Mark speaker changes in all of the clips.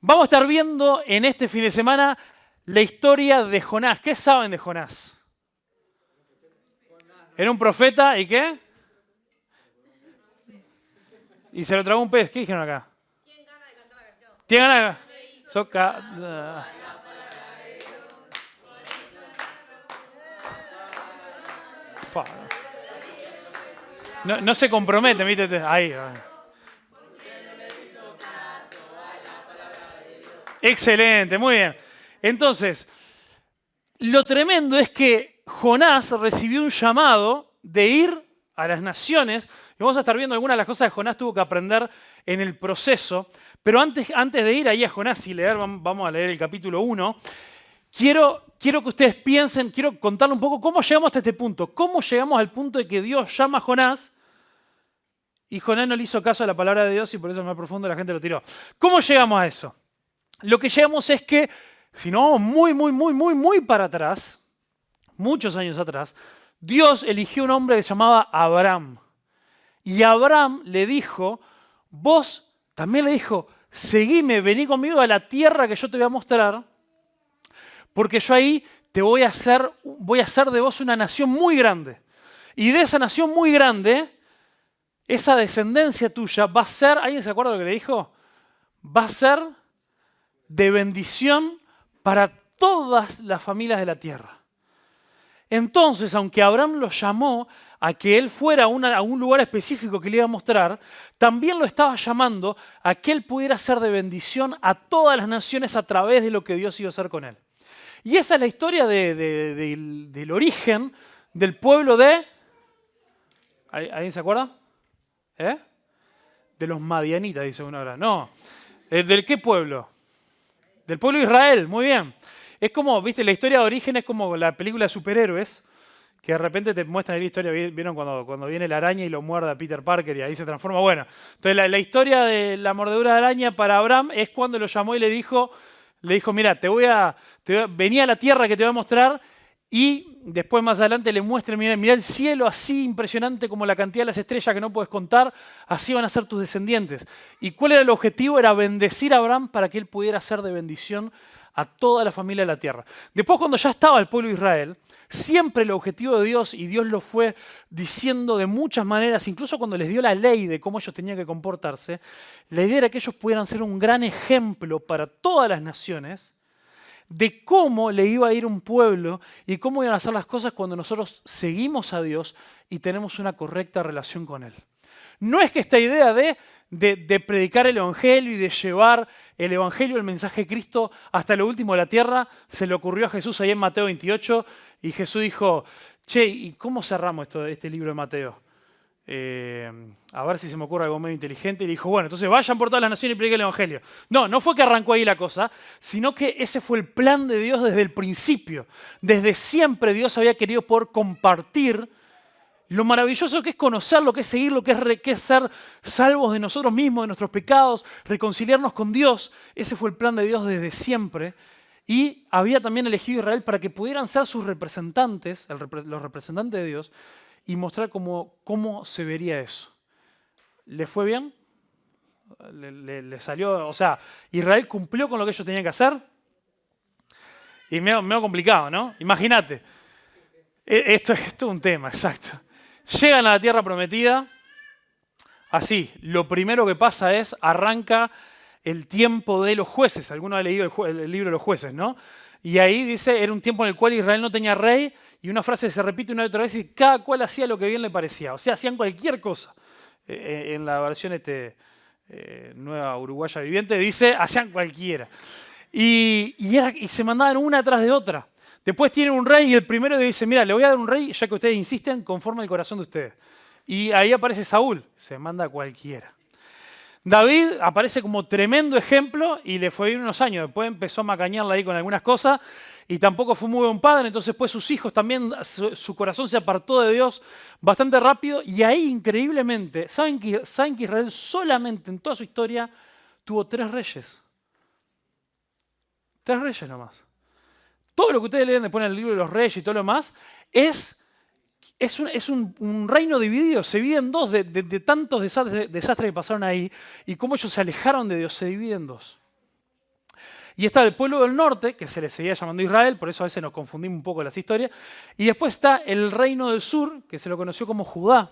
Speaker 1: Vamos a estar viendo en este fin de semana la historia de Jonás. ¿Qué saben de Jonás? Era un profeta y ¿qué? Y se lo tragó un pez. ¿Qué dijeron acá? ¿Quién gana? Soca. No se comprometen, ¿viste? Ahí. Excelente, muy bien. Entonces, lo tremendo es que Jonás recibió un llamado de ir a las naciones. Y vamos a estar viendo algunas de las cosas que Jonás tuvo que aprender en el proceso. Pero antes de ir ahí a Jonás y leer, vamos a leer el capítulo 1. Quiero que ustedes piensen, quiero contarles un poco cómo llegamos hasta este punto. Cómo llegamos al punto de que Dios llama a Jonás y Jonás no le hizo caso a la palabra de Dios y por eso más profundo la gente lo tiró. ¿Cómo llegamos a eso? Lo que llegamos es que, si no vamos muy para atrás, muchos años atrás, Dios eligió un hombre que se llamaba Abraham. Y Abraham le dijo, vos también le dijo, seguime, vení conmigo a la tierra que yo te voy a mostrar, porque yo ahí te voy a hacer de vos una nación muy grande. Y de esa nación muy grande, esa descendencia tuya va a ser, ¿alguien se acuerda de lo que le dijo? Va a ser de bendición para todas las familias de la tierra. Entonces, aunque Abraham lo llamó a que él fuera a un lugar específico que le iba a mostrar, también lo estaba llamando a que él pudiera ser de bendición a todas las naciones a través de lo que Dios iba a hacer con él. Y esa es la historia del origen del pueblo de... ¿Alguien se acuerda? De los madianitas, dice uno ahora. No. ¿Del qué pueblo? Del pueblo de Israel, muy bien. Es como, viste, la historia de origen es como la película de superhéroes, que de repente te muestran la historia, ¿vieron cuando viene la araña y lo muerde a Peter Parker y ahí se transforma? Bueno, entonces la historia de la mordedura de araña para Abraham es cuando lo llamó y le dijo, mira, vení a la tierra que te voy a mostrar y después más adelante le muestra, mira el cielo así impresionante como la cantidad de las estrellas que no puedes contar, así van a ser tus descendientes. ¿Y cuál era el objetivo? Era bendecir a Abraham para que él pudiera ser de bendición a toda la familia de la tierra. Después, cuando ya estaba el pueblo de Israel, siempre el objetivo de Dios, y Dios lo fue diciendo de muchas maneras, incluso cuando les dio la ley de cómo ellos tenían que comportarse, la idea era que ellos pudieran ser un gran ejemplo para todas las naciones de cómo le iba a ir un pueblo y cómo iban a hacer las cosas cuando nosotros seguimos a Dios y tenemos una correcta relación con Él. No es que esta idea de predicar el Evangelio y de llevar el Evangelio, el mensaje de Cristo hasta lo último de la tierra, se le ocurrió a Jesús ahí en Mateo 28 y Jesús dijo, che, ¿y cómo cerramos este libro de Mateo? A ver si se me ocurre algo medio inteligente. Y le dijo, bueno, entonces vayan por todas las naciones y prediquen el Evangelio. No fue que arrancó ahí la cosa, sino que ese fue el plan de Dios desde el principio. Desde siempre Dios había querido poder compartir lo maravilloso que es conocer, lo que es seguir, lo que es ser salvos de nosotros mismos, de nuestros pecados, reconciliarnos con Dios. Ese fue el plan de Dios desde siempre. Y había también elegido a Israel para que pudieran ser sus representantes, los representantes de Dios, y mostrar cómo se vería eso. ¿Le fue bien? ¿Le salió? O sea, ¿Israel cumplió con lo que ellos tenían que hacer? Y medio complicado, ¿no? Imagínate. Esto es un tema, exacto. Llegan a la tierra prometida, así, lo primero que pasa es, arranca el tiempo de los jueces. Algunos han leído el libro de los jueces, ¿no? Y ahí dice, era un tiempo en el cual Israel no tenía rey, y una frase se repite una y otra vez, y cada cual hacía lo que bien le parecía. O sea, hacían cualquier cosa. En la versión nueva uruguaya viviente dice, hacían cualquiera. Y se mandaban una tras de otra. Después tienen un rey y el primero dice, mira, le voy a dar un rey, ya que ustedes insisten, conforme al corazón de ustedes. Y ahí aparece Saúl, se manda a cualquiera. David aparece como tremendo ejemplo y le fue bien unos años. Después empezó a macañarla ahí con algunas cosas y tampoco fue muy buen padre. Entonces pues sus hijos también, su corazón se apartó de Dios bastante rápido. Y ahí increíblemente, ¿saben que Israel solamente en toda su historia tuvo 3 reyes? 3 reyes nomás. Todo lo que ustedes leen después en el libro de los reyes y todo lo demás es un reino dividido, se divide en 2 de tantos desastres que pasaron ahí y cómo ellos se alejaron de Dios, se divide en 2. Y está el pueblo del norte, que se le seguía llamando Israel, por eso a veces nos confundimos un poco las historias. Y después está el reino del sur, que se lo conoció como Judá.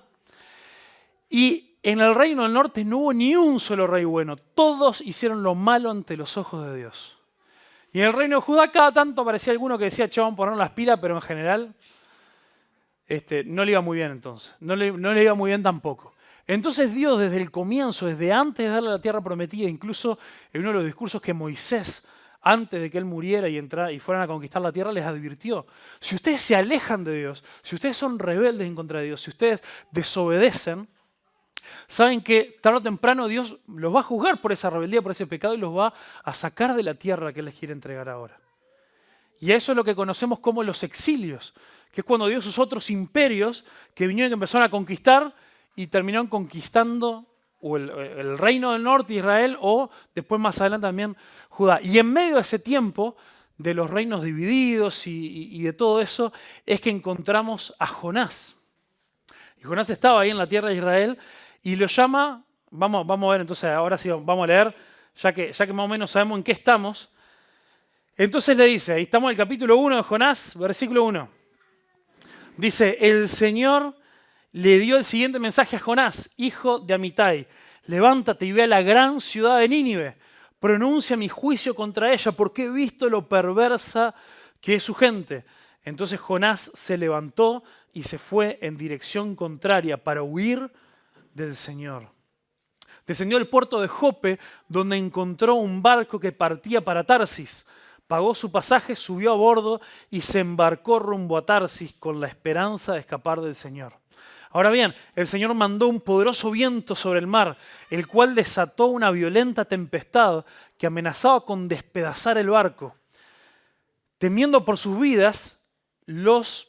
Speaker 1: Y en el reino del norte no hubo ni un solo rey bueno. Todos hicieron lo malo ante los ojos de Dios. Y en el reino de Judá cada tanto aparecía alguno que decía, che, vamos a ponernos las pilas, pero en general no le iba muy bien entonces. No le iba muy bien tampoco. Entonces Dios desde el comienzo, desde antes de darle la tierra prometida, incluso en uno de los discursos que Moisés, antes de que él muriera y fueran a conquistar la tierra, les advirtió, si ustedes se alejan de Dios, si ustedes son rebeldes en contra de Dios, si ustedes desobedecen, saben que tarde o temprano Dios los va a juzgar por esa rebeldía, por ese pecado y los va a sacar de la tierra que Él les quiere entregar ahora. Y a eso es lo que conocemos como los exilios, que es cuando Dios usó otros imperios que vinieron y empezaron a conquistar y terminaron conquistando o el reino del norte, Israel, o después más adelante también Judá. Y en medio de ese tiempo, de los reinos divididos y de todo eso, es que encontramos a Jonás. Y Jonás estaba ahí en la tierra de Israel y lo llama, vamos a ver entonces, ahora sí vamos a leer, ya que más o menos sabemos en qué estamos. Entonces le dice, ahí estamos en el capítulo 1 de Jonás, versículo 1. Dice, el Señor le dio el siguiente mensaje a Jonás, hijo de Amitai. Levántate y ve a la gran ciudad de Nínive. Pronuncia mi juicio contra ella, porque he visto lo perversa que es su gente. Entonces Jonás se levantó y se fue en dirección contraria para huir del Señor. Descendió al puerto de Jope, donde encontró un barco que partía para Tarsis. Pagó su pasaje, subió a bordo y se embarcó rumbo a Tarsis con la esperanza de escapar del Señor. Ahora bien, el Señor mandó un poderoso viento sobre el mar, el cual desató una violenta tempestad que amenazaba con despedazar el barco. Temiendo por sus vidas, los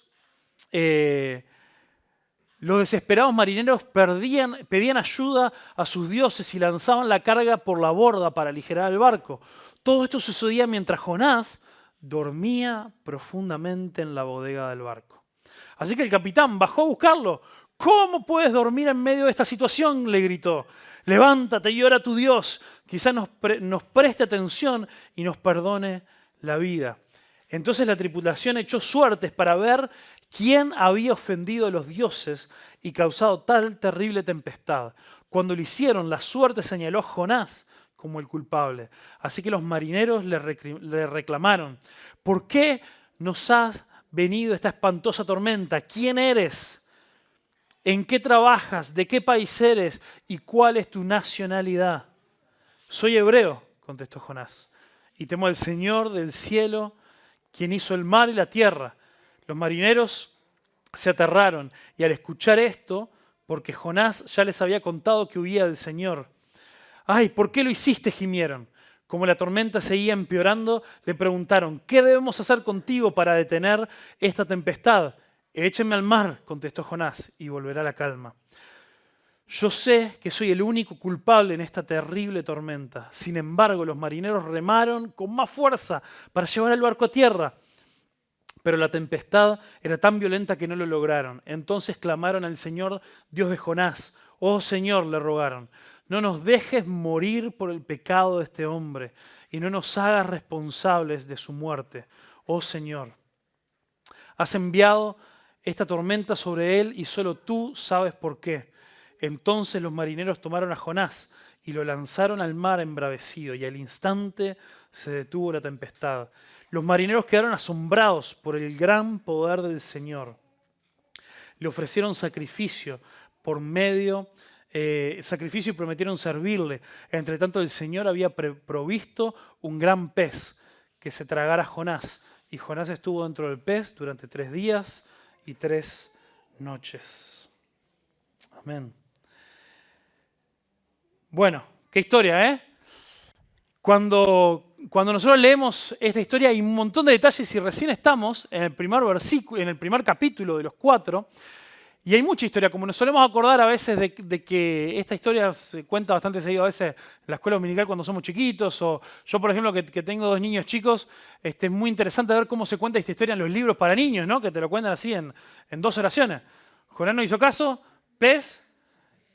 Speaker 1: desesperados marineros pedían ayuda a sus dioses y lanzaban la carga por la borda para aligerar el barco. Todo esto sucedía mientras Jonás dormía profundamente en la bodega del barco. Así que el capitán bajó a buscarlo. ¿Cómo puedes dormir en medio de esta situación?, le gritó. Levántate y ora a tu Dios. Quizás nos preste atención y nos perdone la vida. Entonces la tripulación echó suertes para ver quién había ofendido a los dioses y causado tal terrible tempestad. Cuando lo hicieron, la suerte señaló a Jonás como el culpable. Así que los marineros le reclamaron, ¿por qué nos has venido esta espantosa tormenta? ¿Quién eres? ¿En qué trabajas? ¿De qué país eres? ¿Y cuál es tu nacionalidad? Soy hebreo, contestó Jonás, y temo al Señor del cielo, quien hizo el mar y la tierra. Los marineros se aterraron y al escuchar esto, porque Jonás ya les había contado que huía del Señor. ¡Ay, ¿por qué lo hiciste?, gimieron. Como la tormenta seguía empeorando, le preguntaron, ¿qué debemos hacer contigo para detener esta tempestad? Échenme al mar, contestó Jonás, y volverá la calma. Yo sé que soy el único culpable en esta terrible tormenta. Sin embargo, los marineros remaron con más fuerza para llevar el barco a tierra. Pero la tempestad era tan violenta que no lo lograron. Entonces clamaron al Señor, Dios de Jonás. Oh Señor, le rogaron, no nos dejes morir por el pecado de este hombre y no nos hagas responsables de su muerte. Oh Señor, has enviado esta tormenta sobre él y solo tú sabes por qué. Entonces los marineros tomaron a Jonás y lo lanzaron al mar embravecido y al instante se detuvo la tempestad. Los marineros quedaron asombrados por el gran poder del Señor. Le ofrecieron sacrificio y prometieron servirle. Entre tanto el Señor había provisto un gran pez que se tragara a Jonás. Y Jonás estuvo dentro del pez durante 3 días y 3 noches. Amén. Bueno, qué historia, ¿eh? Cuando nosotros leemos esta historia hay un montón de detalles y recién estamos en el primer versículo, en el primer capítulo de los 4. Y hay mucha historia, como nos solemos acordar a veces de que esta historia se cuenta bastante seguido a veces en la escuela dominical cuando somos chiquitos, o yo, por ejemplo, que tengo 2 niños chicos, es muy interesante ver cómo se cuenta esta historia en los libros para niños, ¿no? Que te lo cuentan así en 2 oraciones. Jonás no hizo caso, pez,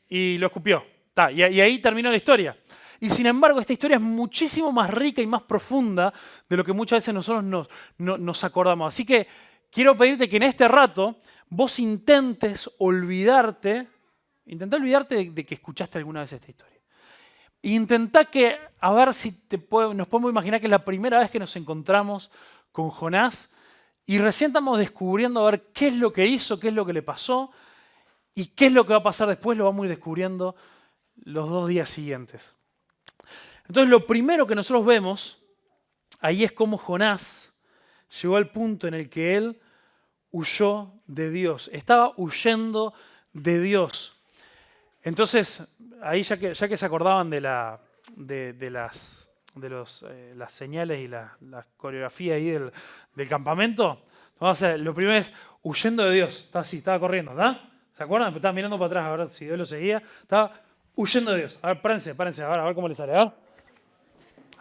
Speaker 1: y lo escupió. Y ahí terminó la historia. Y sin embargo, esta historia es muchísimo más rica y más profunda de lo que muchas veces nosotros nos acordamos. Así que quiero pedirte que en este rato vos intenta olvidarte de que escuchaste alguna vez esta historia. Intentá que, a ver si nos podemos imaginar que es la primera vez que nos encontramos con Jonás y recién estamos descubriendo a ver qué es lo que hizo, qué es lo que le pasó y qué es lo que va a pasar después, lo vamos a ir descubriendo los 2 días siguientes. Entonces lo primero que nosotros vemos ahí es cómo Jonás llegó al punto en el que él huyó de Dios, estaba huyendo de Dios. Entonces, ahí ya que se acordaban de las señales y la coreografía ahí del campamento, vamos a hacer, lo primero es huyendo de Dios. Estaba así, estaba corriendo, ¿verdad? ¿Se acuerdan? Estaba mirando para atrás a ver si Dios lo seguía. Estaba huyendo de Dios. A ver, párense, a ver cómo les sale. A ver.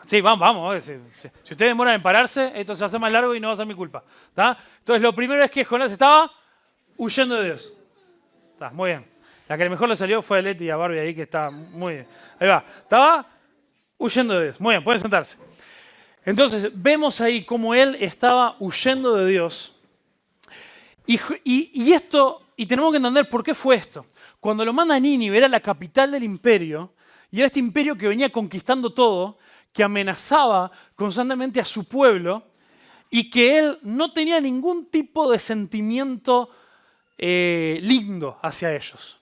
Speaker 1: Sí, vamos. A ver, si ustedes demoran en pararse, esto se hace más largo y no va a ser mi culpa. ¿Está? Entonces, lo primero es que Jonás estaba huyendo de Dios. Está, muy bien. La que mejor le salió fue a Leti y a Barbie ahí, que está muy bien. Ahí va. Estaba huyendo de Dios. Muy bien, pueden sentarse. Entonces, vemos ahí cómo él estaba huyendo de Dios. Y tenemos que entender por qué fue esto. Cuando lo manda a Nínive, era la capital del imperio, y era este imperio que venía conquistando todo, que amenazaba constantemente a su pueblo, y que él no tenía ningún tipo de sentimiento lindo hacia ellos.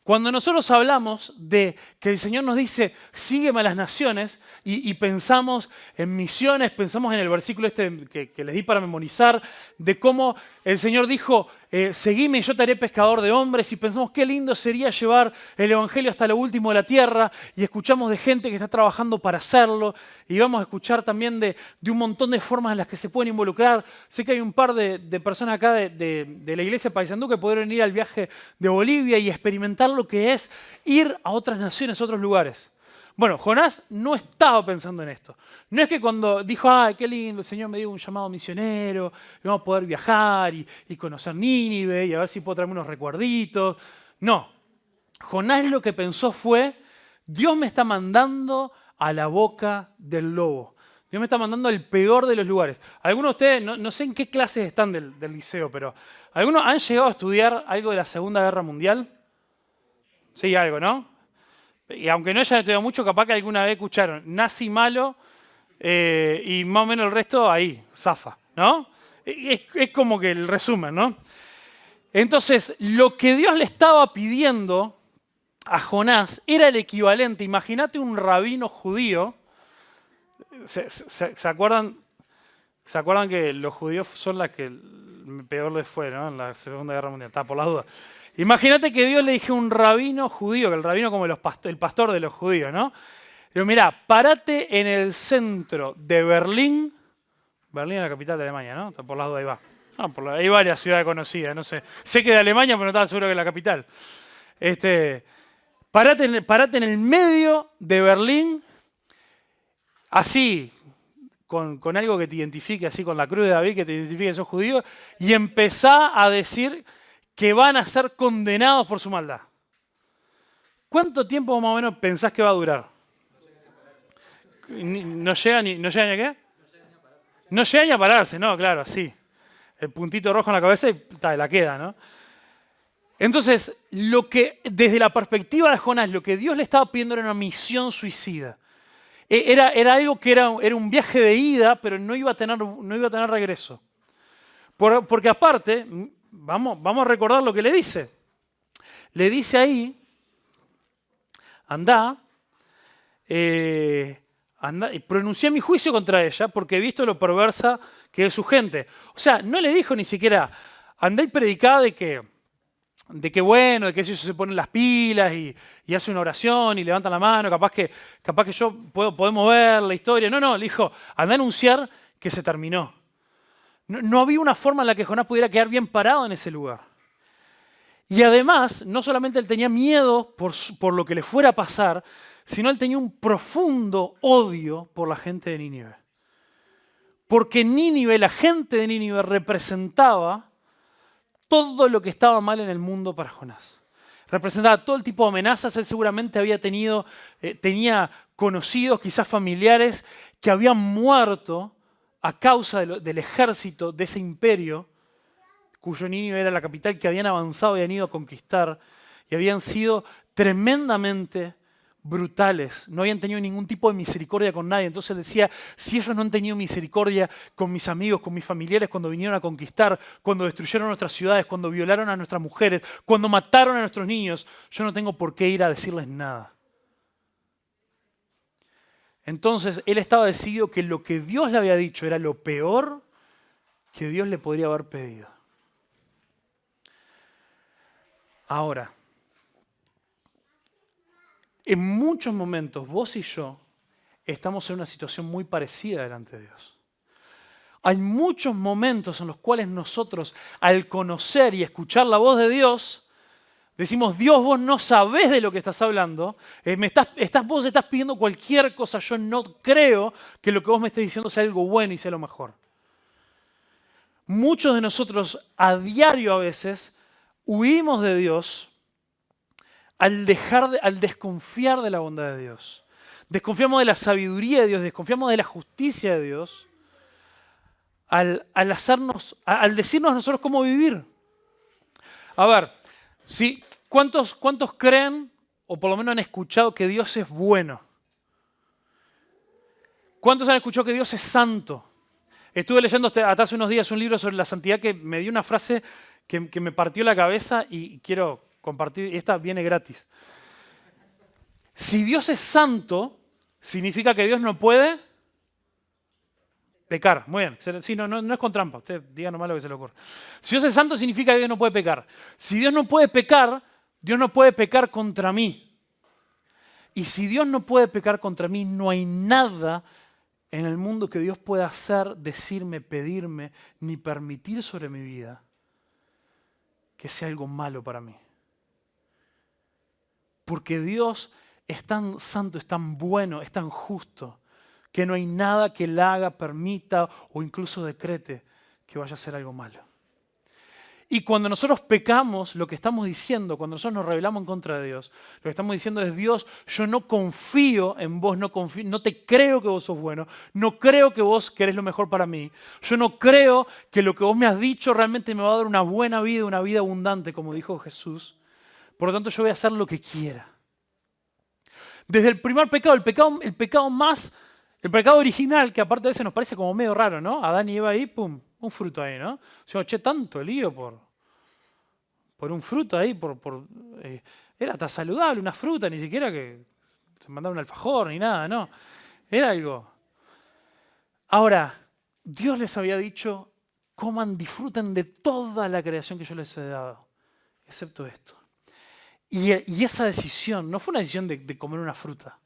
Speaker 1: Cuando nosotros hablamos de que el Señor nos dice, sígueme a las naciones, y pensamos en misiones, pensamos en el versículo este que les di para memorizar, de cómo el Señor dijo, seguime y yo te haré pescador de hombres, y pensamos qué lindo sería llevar el Evangelio hasta lo último de la tierra, y escuchamos de gente que está trabajando para hacerlo, y vamos a escuchar también de un montón de formas en las que se pueden involucrar. Sé que hay un par de personas acá de la iglesia Paysandú que pudieron ir al viaje de Bolivia y experimentar lo que es ir a otras naciones, a otros lugares. Bueno, Jonás no estaba pensando en esto. No es que cuando dijo, ¡ay, qué lindo! El Señor me dio un llamado misionero, y vamos a poder viajar y conocer Nínive y a ver si puedo traerme unos recuerditos. No. Jonás lo que pensó fue, Dios me está mandando a la boca del lobo. Dios me está mandando al peor de los lugares. Algunos de ustedes, no sé en qué clases están del liceo, pero ¿algunos han llegado a estudiar algo de la Segunda Guerra Mundial? Sí, algo, ¿no? Y aunque no hayan estudiado mucho, capaz que alguna vez escucharon nazi malo y más o menos el resto ahí, zafa, ¿no? Es como que el resumen, ¿no? Entonces, lo que Dios le estaba pidiendo a Jonás era el equivalente. Imagínate un rabino judío. ¿Se acuerdan que los judíos son las que peor les fue, ¿no? En la Segunda Guerra Mundial? Está por las dudas. Imagínate que Dios le dije a un rabino judío, que el rabino como el pastor de los judíos, ¿no? Digo, mirá, parate en el centro de Berlín. Berlín es la capital de Alemania, ¿no? Está por las dudas, ahí va. No, hay varias ciudades conocidas, no sé. Sé que de Alemania, pero no estaba seguro que es la capital. Parate en el medio de Berlín, así, con algo que te identifique, así con la cruz de David, que te identifique que sos judío, y empezá a decir que van a ser condenados por su maldad. ¿Cuánto tiempo más o menos pensás que va a durar? ¿No llega ni a qué? No llega ni a pararse, no, claro, sí. El puntito rojo en la cabeza y la queda, ¿no? Entonces, desde la perspectiva de Jonás, lo que Dios le estaba pidiendo era una misión suicida. Era algo que era un viaje de ida, pero no iba a tener regreso. Porque aparte, vamos a recordar lo que le dice. Le dice ahí, anda y pronuncié mi juicio contra ella porque he visto lo perversa que es su gente. O sea, no le dijo ni siquiera, andá y predicá de que ellos se ponen las pilas y hace una oración y levantan la mano, capaz que podemos ver la historia. No, le dijo, andá a anunciar que se terminó. No había una forma en la que Jonás pudiera quedar bien parado en ese lugar. Y además, no solamente él tenía miedo por lo que le fuera a pasar, sino él tenía un profundo odio por la gente de Nínive. Porque Nínive, la gente de Nínive representaba todo lo que estaba mal en el mundo para Jonás. Representaba todo el tipo de amenazas. Él seguramente tenía conocidos, quizás familiares, que habían muerto a causa del ejército de ese imperio, cuyo Nínive era la capital, que habían avanzado y habían ido a conquistar, y habían sido tremendamente brutales, no habían tenido ningún tipo de misericordia con nadie. Entonces decía, si ellos no han tenido misericordia con mis amigos, con mis familiares cuando vinieron a conquistar, cuando destruyeron nuestras ciudades, cuando violaron a nuestras mujeres, cuando mataron a nuestros niños, yo no tengo por qué ir a decirles nada. Entonces él estaba decidido que lo que Dios le había dicho era lo peor que Dios le podría haber pedido. Ahora, en muchos momentos vos y yo estamos en una situación muy parecida delante de Dios. Hay muchos momentos en los cuales nosotros, al conocer y escuchar la voz de Dios, decimos, Dios, vos no sabés de lo que estás hablando, vos estás pidiendo cualquier cosa, yo no creo que lo que vos me estés diciendo sea algo bueno y sea lo mejor. Muchos de nosotros a diario a veces huimos de Dios al desconfiar de la bondad de Dios. Desconfiamos de la sabiduría de Dios, desconfiamos de la justicia de Dios, al decirnos a nosotros cómo vivir. A ver, ¿sí? ¿Cuántos creen, o por lo menos han escuchado, que Dios es bueno? ¿Cuántos han escuchado que Dios es santo? Estuve leyendo hasta hace unos días un libro sobre la santidad que me dio una frase que me partió la cabeza y quiero compartir. Esta viene gratis. Si Dios es santo, significa que Dios no puede pecar. Muy bien. Sí, no es con trampa. Usted diga nomás lo que se le ocurre. Si Dios es santo, significa que Dios no puede pecar. Si Dios no puede pecar, Dios no puede pecar contra mí. Y si Dios no puede pecar contra mí, no hay nada en el mundo que Dios pueda hacer, decirme, pedirme, ni permitir sobre mi vida que sea algo malo para mí. Porque Dios es tan santo, es tan bueno, es tan justo, que no hay nada que Él haga, permita o incluso decrete que vaya a ser algo malo. Y cuando nosotros pecamos, lo que estamos diciendo, cuando nosotros nos rebelamos en contra de Dios, lo que estamos diciendo es, Dios, yo no confío en vos, no te creo que vos sos bueno, no creo que vos querés lo mejor para mí, yo no creo que lo que vos me has dicho realmente me va a dar una buena vida, una vida abundante, como dijo Jesús. Por lo tanto, yo voy a hacer lo que quiera. Desde el primer pecado, el pecado original, que aparte a veces nos parece como medio raro, ¿no? Adán y Eva ahí, pum, un fruto ahí, ¿no? Yo, tanto lío por un fruto ahí, era hasta saludable, una fruta, ni siquiera que se mandara un alfajor ni nada, no. Era algo. Ahora, Dios les había dicho, coman, disfruten de toda la creación que yo les he dado, excepto esto. Y esa decisión no fue una decisión de comer una fruta.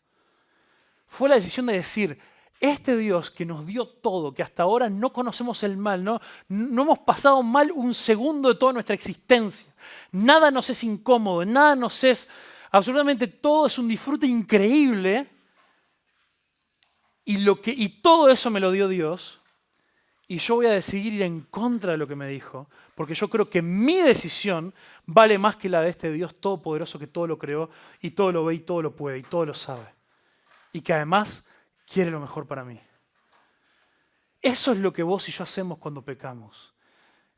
Speaker 1: Fue la decisión de decir, este Dios que nos dio todo, que hasta ahora no conocemos el mal, no hemos pasado mal un segundo de toda nuestra existencia. Nada nos es incómodo, nada nos es, absolutamente todo es un disfrute increíble. Y todo eso me lo dio Dios. Y yo voy a decidir ir en contra de lo que me dijo, porque yo creo que mi decisión vale más que la de este Dios todopoderoso que todo lo creó y todo lo ve y todo lo puede y todo lo sabe. Y que además quiere lo mejor para mí. Eso es lo que vos y yo hacemos cuando pecamos.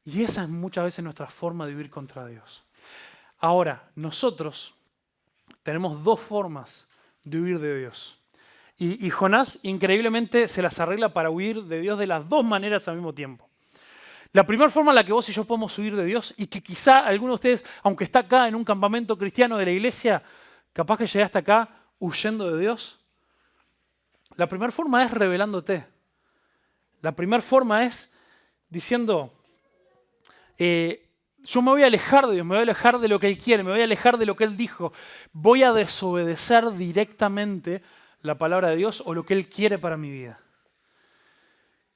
Speaker 1: Y esa es muchas veces nuestra forma de vivir contra Dios. Ahora, nosotros tenemos dos formas de huir de Dios. Y Jonás increíblemente se las arregla para huir de Dios de las dos maneras al mismo tiempo. La primera forma en la que vos y yo podemos huir de Dios, y que quizá alguno de ustedes, aunque está acá en un campamento cristiano de la iglesia, capaz que llegaste acá huyendo de Dios. La primera forma es revelándote. La primera forma es diciendo, yo me voy a alejar de Dios, me voy a alejar de lo que Él quiere, me voy a alejar de lo que Él dijo. Voy a desobedecer directamente la palabra de Dios o lo que Él quiere para mi vida.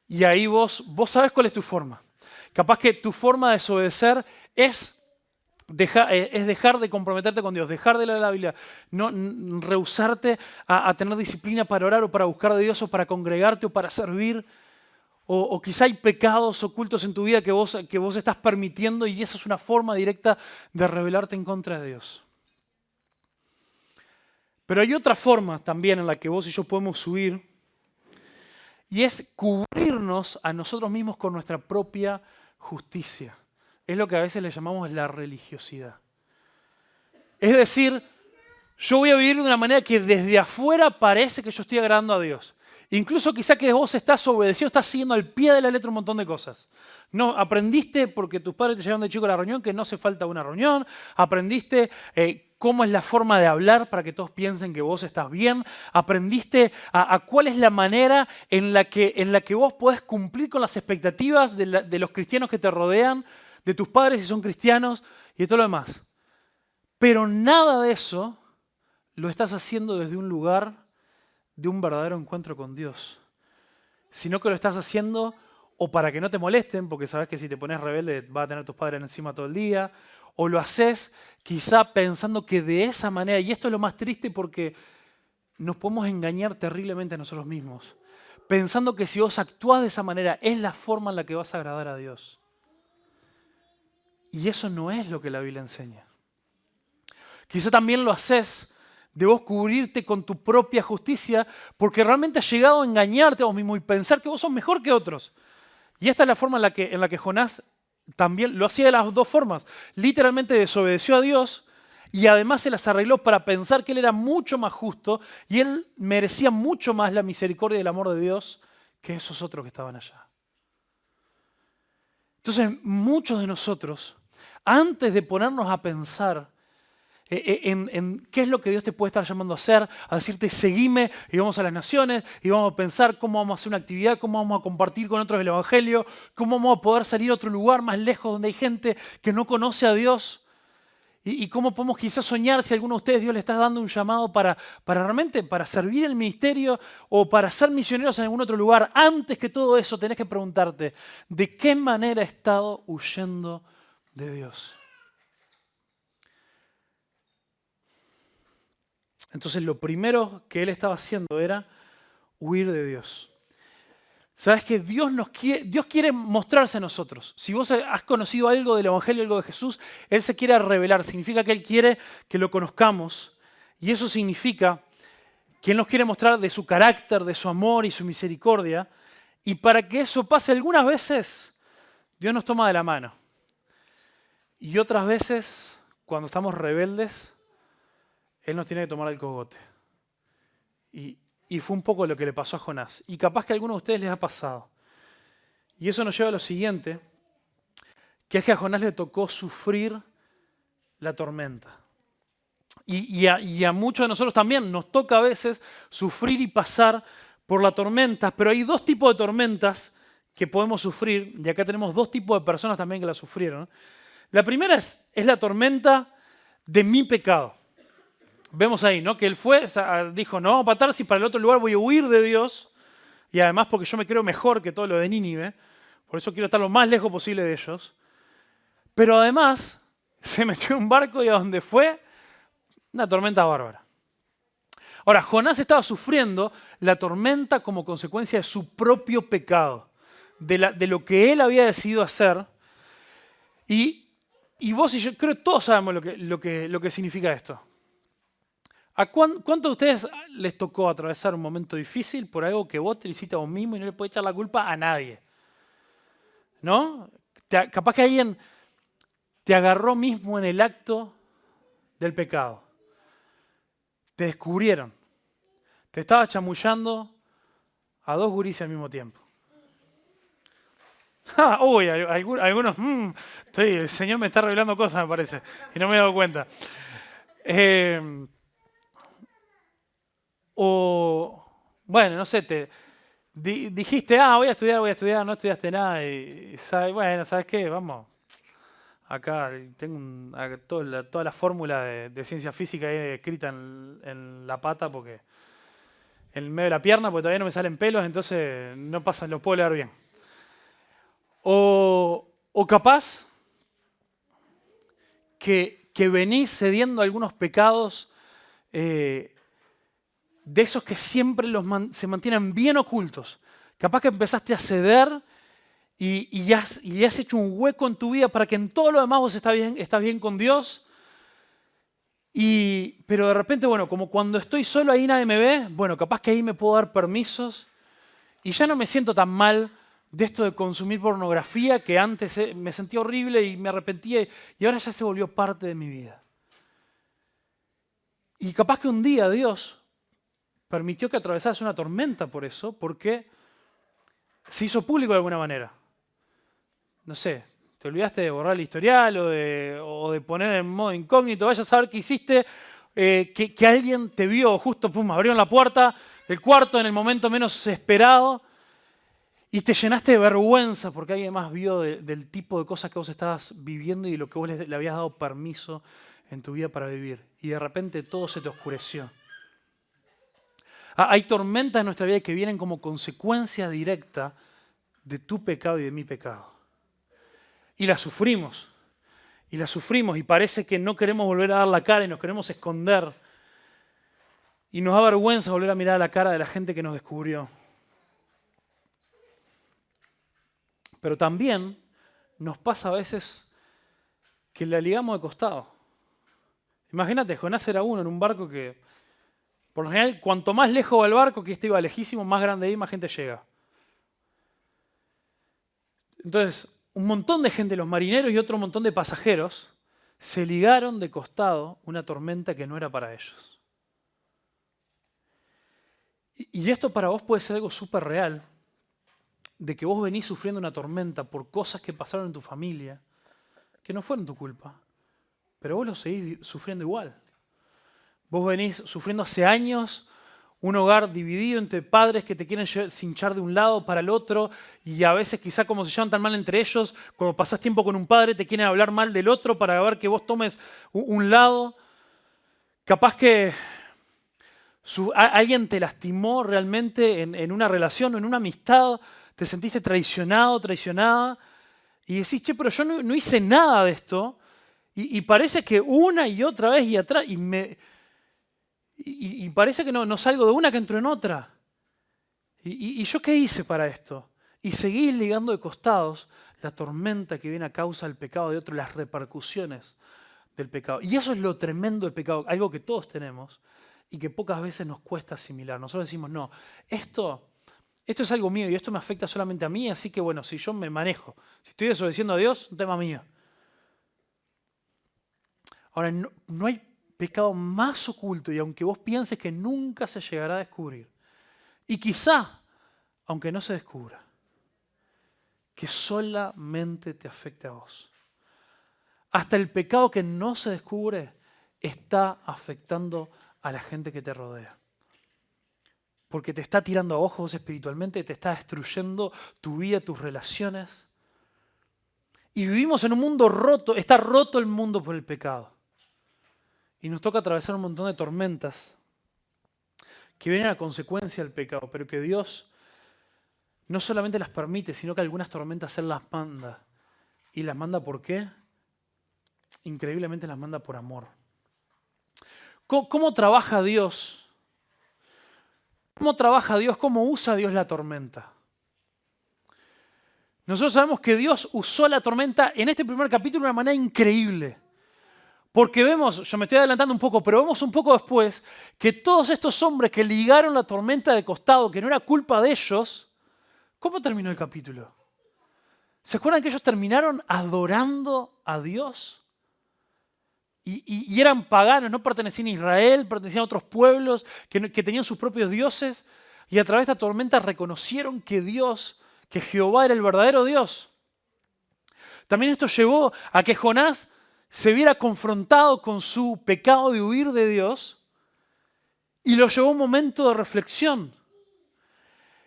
Speaker 1: Y ahí vos sabés cuál es tu forma. Capaz que tu forma de desobedecer es dejar de comprometerte con Dios, dejar de leer la Biblia, rehusarte a tener disciplina para orar o para buscar de Dios o para congregarte o para servir. O quizá hay pecados ocultos en tu vida que vos estás permitiendo y esa es una forma directa de rebelarte en contra de Dios. Pero hay otra forma también en la que vos y yo podemos huir, y es cubrirnos a nosotros mismos con nuestra propia justicia. Es lo que a veces le llamamos la religiosidad. Es decir, yo voy a vivir de una manera que desde afuera parece que yo estoy agradando a Dios. Incluso quizá que vos estás obedeciendo, estás siguiendo al pie de la letra un montón de cosas. No, aprendiste porque tus padres te llevaron de chico a la reunión que no hace falta una reunión. Aprendiste cómo es la forma de hablar para que todos piensen que vos estás bien. Aprendiste a cuál es la manera en la que vos podés cumplir con las expectativas de los cristianos que te rodean, de tus padres si son cristianos y de todo lo demás. Pero nada de eso lo estás haciendo desde un lugar de un verdadero encuentro con Dios, sino que lo estás haciendo o para que no te molesten, porque sabes que si te pones rebelde vas a tener a tus padres encima todo el día, o lo haces quizá pensando que de esa manera, y esto es lo más triste porque nos podemos engañar terriblemente a nosotros mismos, pensando que si vos actuás de esa manera es la forma en la que vas a agradar a Dios. Y eso no es lo que la Biblia enseña. Quizá también lo haces de vos cubrirte con tu propia justicia porque realmente has llegado a engañarte a vos mismo y pensar que vos sos mejor que otros. Y esta es la forma en la que Jonás también lo hacía de las dos formas. Literalmente desobedeció a Dios y además se las arregló para pensar que él era mucho más justo y él merecía mucho más la misericordia y el amor de Dios que esos otros que estaban allá. Entonces, muchos de nosotros, antes de ponernos a pensar en qué es lo que Dios te puede estar llamando a hacer, a decirte seguime y vamos a las naciones y vamos a pensar cómo vamos a hacer una actividad, cómo vamos a compartir con otros el Evangelio, cómo vamos a poder salir a otro lugar más lejos donde hay gente que no conoce a Dios y cómo podemos quizás soñar si a alguno de ustedes Dios le está dando un llamado para realmente para servir el ministerio o para ser misioneros en algún otro lugar. Antes que todo eso tenés que preguntarte ¿de qué manera he estado huyendo de Dios? Entonces lo primero que él estaba haciendo era huir de Dios. ¿Sabes que Dios quiere mostrarse a nosotros? Si vos has conocido algo del Evangelio, algo de Jesús, Él se quiere revelar. Significa que Él quiere que lo conozcamos. Y eso significa que Él nos quiere mostrar de su carácter, de su amor y su misericordia. Y para que eso pase algunas veces, Dios nos toma de la mano. Y otras veces, cuando estamos rebeldes, Él nos tiene que tomar el cogote. Y fue un poco lo que le pasó a Jonás. Y capaz que a algunos de ustedes les ha pasado. Y eso nos lleva a lo siguiente, que es que a Jonás le tocó sufrir la tormenta. Y a muchos de nosotros también nos toca a veces sufrir y pasar por la tormenta. Pero hay dos tipos de tormentas que podemos sufrir. Y acá tenemos dos tipos de personas también que la sufrieron. La primera es la tormenta de mi pecado. Vemos ahí, ¿no? Que él dijo, no vamos a patar si para el otro lugar voy a huir de Dios. Y además porque yo me creo mejor que todo lo de Nínive. Por eso quiero estar lo más lejos posible de ellos. Pero además se metió en un barco y a donde fue, una tormenta bárbara. Ahora, Jonás estaba sufriendo la tormenta como consecuencia de su propio pecado. De lo que él había decidido hacer. Y vos y yo creo que todos sabemos lo que significa esto. ¿A cuántos de ustedes les tocó atravesar un momento difícil por algo que vos te lo hiciste a vos mismo y no le podés echar la culpa a nadie? ¿No? Capaz que alguien te agarró mismo en el acto del pecado. Te descubrieron. Te estaba chamullando a dos gurises al mismo tiempo. Uy, algunos, el Señor me está revelando cosas, me parece, y no me he dado cuenta. O, bueno, no sé, dijiste, voy a estudiar, no estudiaste nada. Y bueno, ¿sabes qué? Vamos, acá tengo toda la fórmula de ciencia física ahí escrita en la pata, porque en medio de la pierna, porque todavía no me salen pelos, entonces no pasa, lo puedo leer bien. O capaz que venís cediendo a algunos pecados de esos que siempre se mantienen bien ocultos. Capaz que empezaste a ceder y has hecho un hueco en tu vida para que en todo lo demás vos estás bien con Dios. Pero de repente, bueno, como cuando estoy solo ahí nadie me ve, bueno, capaz que ahí me puedo dar permisos y ya no me siento tan mal de esto de consumir pornografía que antes me sentía horrible y me arrepentía y ahora ya se volvió parte de mi vida. Y capaz que un día Dios permitió que atravesase una tormenta por eso, porque se hizo público de alguna manera. No sé, te olvidaste de borrar el historial o de poner en modo incógnito, vaya a saber qué hiciste, que alguien te vio, justo, pum, abrieron la puerta del cuarto en el momento menos esperado y te llenaste de vergüenza porque alguien más vio del tipo de cosas que vos estabas viviendo y de lo que vos le habías dado permiso en tu vida para vivir. Y de repente todo se te oscureció. Hay tormentas en nuestra vida que vienen como consecuencia directa de tu pecado y de mi pecado. Y las sufrimos. Y las sufrimos y parece que no queremos volver a dar la cara y nos queremos esconder. Y nos da vergüenza volver a mirar a la cara de la gente que nos descubrió. Pero también nos pasa a veces que la ligamos de costado. Imagínate, Jonás era uno en un barco que, por lo general, cuanto más lejos va el barco, que este iba lejísimo, más grande y más gente llega. Entonces, un montón de gente, los marineros y otro montón de pasajeros, se ligaron de costado una tormenta que no era para ellos. Y esto para vos puede ser algo súper real, de que vos venís sufriendo una tormenta por cosas que pasaron en tu familia, que no fueron tu culpa, pero vos lo seguís sufriendo igual. Vos venís sufriendo hace años un hogar dividido entre padres que te quieren cinchar de un lado para el otro y a veces quizá como se llevan tan mal entre ellos, cuando pasás tiempo con un padre te quieren hablar mal del otro para ver que vos tomes un lado. Capaz que alguien te lastimó realmente en una relación o en una amistad, te sentiste traicionado, traicionada y decís, che, pero yo no hice nada de esto y parece que una y otra vez y atrás y parece que no salgo de una que entro en otra. ¿Y yo qué hice para esto? Y seguís ligando de costados la tormenta que viene a causa del pecado de otro, las repercusiones del pecado. Y eso es lo tremendo del pecado, algo que todos tenemos y que pocas veces nos cuesta asimilar. Nosotros decimos, no, esto es algo mío y esto me afecta solamente a mí, así que bueno, si yo me manejo, si estoy desobedeciendo a Dios, un tema mío. Ahora, no hay pecado más oculto y aunque vos pienses que nunca se llegará a descubrir, y quizá, aunque no se descubra, que solamente te afecte a vos. Hasta el pecado que no se descubre está afectando a la gente que te rodea. Porque te está tirando a ojos espiritualmente, te está destruyendo tu vida, tus relaciones. Y vivimos en un mundo roto, está roto el mundo por el pecado. Y nos toca atravesar un montón de tormentas que vienen a consecuencia del pecado, pero que Dios no solamente las permite, sino que algunas tormentas Él las manda. ¿Y las manda por qué? Increíblemente las manda por amor. ¿Cómo trabaja Dios? ¿Cómo trabaja Dios? ¿Cómo usa Dios la tormenta? Nosotros sabemos que Dios usó la tormenta en este primer capítulo de una manera increíble. Porque vemos, yo me estoy adelantando un poco, pero vemos un poco después que todos estos hombres que ligaron la tormenta de costado, que no era culpa de ellos, ¿cómo terminó el capítulo? ¿Se acuerdan que ellos terminaron adorando a Dios? Y eran paganos, no pertenecían a Israel, pertenecían a otros pueblos que tenían sus propios dioses. Y a través de esta tormenta reconocieron que Dios, que Jehová era el verdadero Dios. También esto llevó a que Jonás se viera confrontado con su pecado de huir de Dios y lo llevó a un momento de reflexión.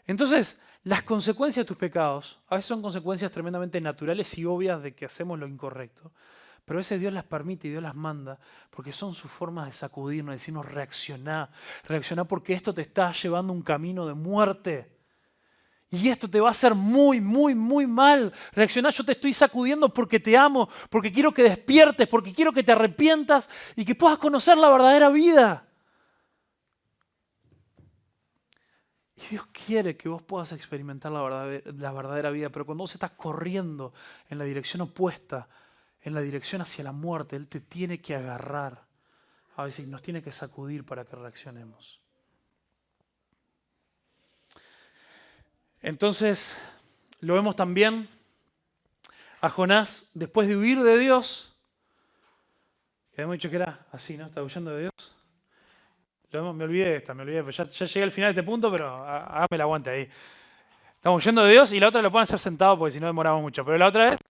Speaker 1: Entonces, las consecuencias de tus pecados a veces son consecuencias tremendamente naturales y obvias de que hacemos lo incorrecto. Pero a veces Dios las permite y Dios las manda porque son sus formas de sacudirnos, de decirnos reaccioná. Reaccioná porque esto te está llevando a un camino de muerte. Y esto te va a hacer muy, muy, muy mal. Reaccioná, yo te estoy sacudiendo porque te amo, porque quiero que despiertes, porque quiero que te arrepientas y que puedas conocer la verdadera vida. Y Dios quiere que vos puedas experimentar la verdadera vida, pero cuando vos estás corriendo en la dirección opuesta, en la dirección hacia la muerte, Él te tiene que agarrar a veces nos tiene que sacudir para que reaccionemos. Entonces, lo vemos también a Jonás, después de huir de Dios, que habíamos dicho que era así, ¿no? Está huyendo de Dios. Me olvidé, pues ya llegué al final de este punto, pero hágame el aguante ahí. Estamos huyendo de Dios y la otra lo pueden hacer sentado porque si no demoramos mucho. Pero la otra es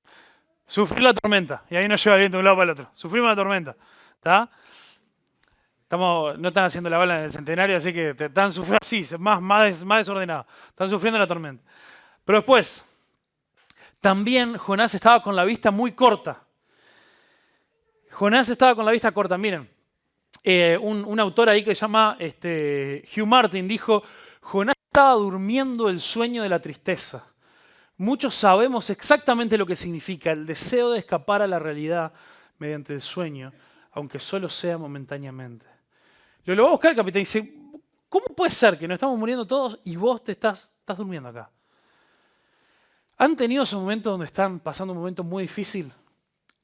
Speaker 1: sufrir la tormenta. Y ahí nos lleva el viento de un lado para el otro. Sufrimos la tormenta. ¿Está? No están haciendo la bala en el centenario, así que te están sufriendo así, más desordenado. Están sufriendo la tormenta. Pero después, también Jonás estaba con la vista muy corta. Jonás estaba con la vista corta, miren. Un autor ahí que se llama Hugh Martin dijo, Jonás estaba durmiendo el sueño de la tristeza. Muchos sabemos exactamente lo que significa el deseo de escapar a la realidad mediante el sueño, aunque solo sea momentáneamente. Lo va a buscar el capitán y dice, ¿cómo puede ser que nos estamos muriendo todos y vos te estás durmiendo acá? ¿Han tenido esos momentos donde están pasando un momento muy difícil?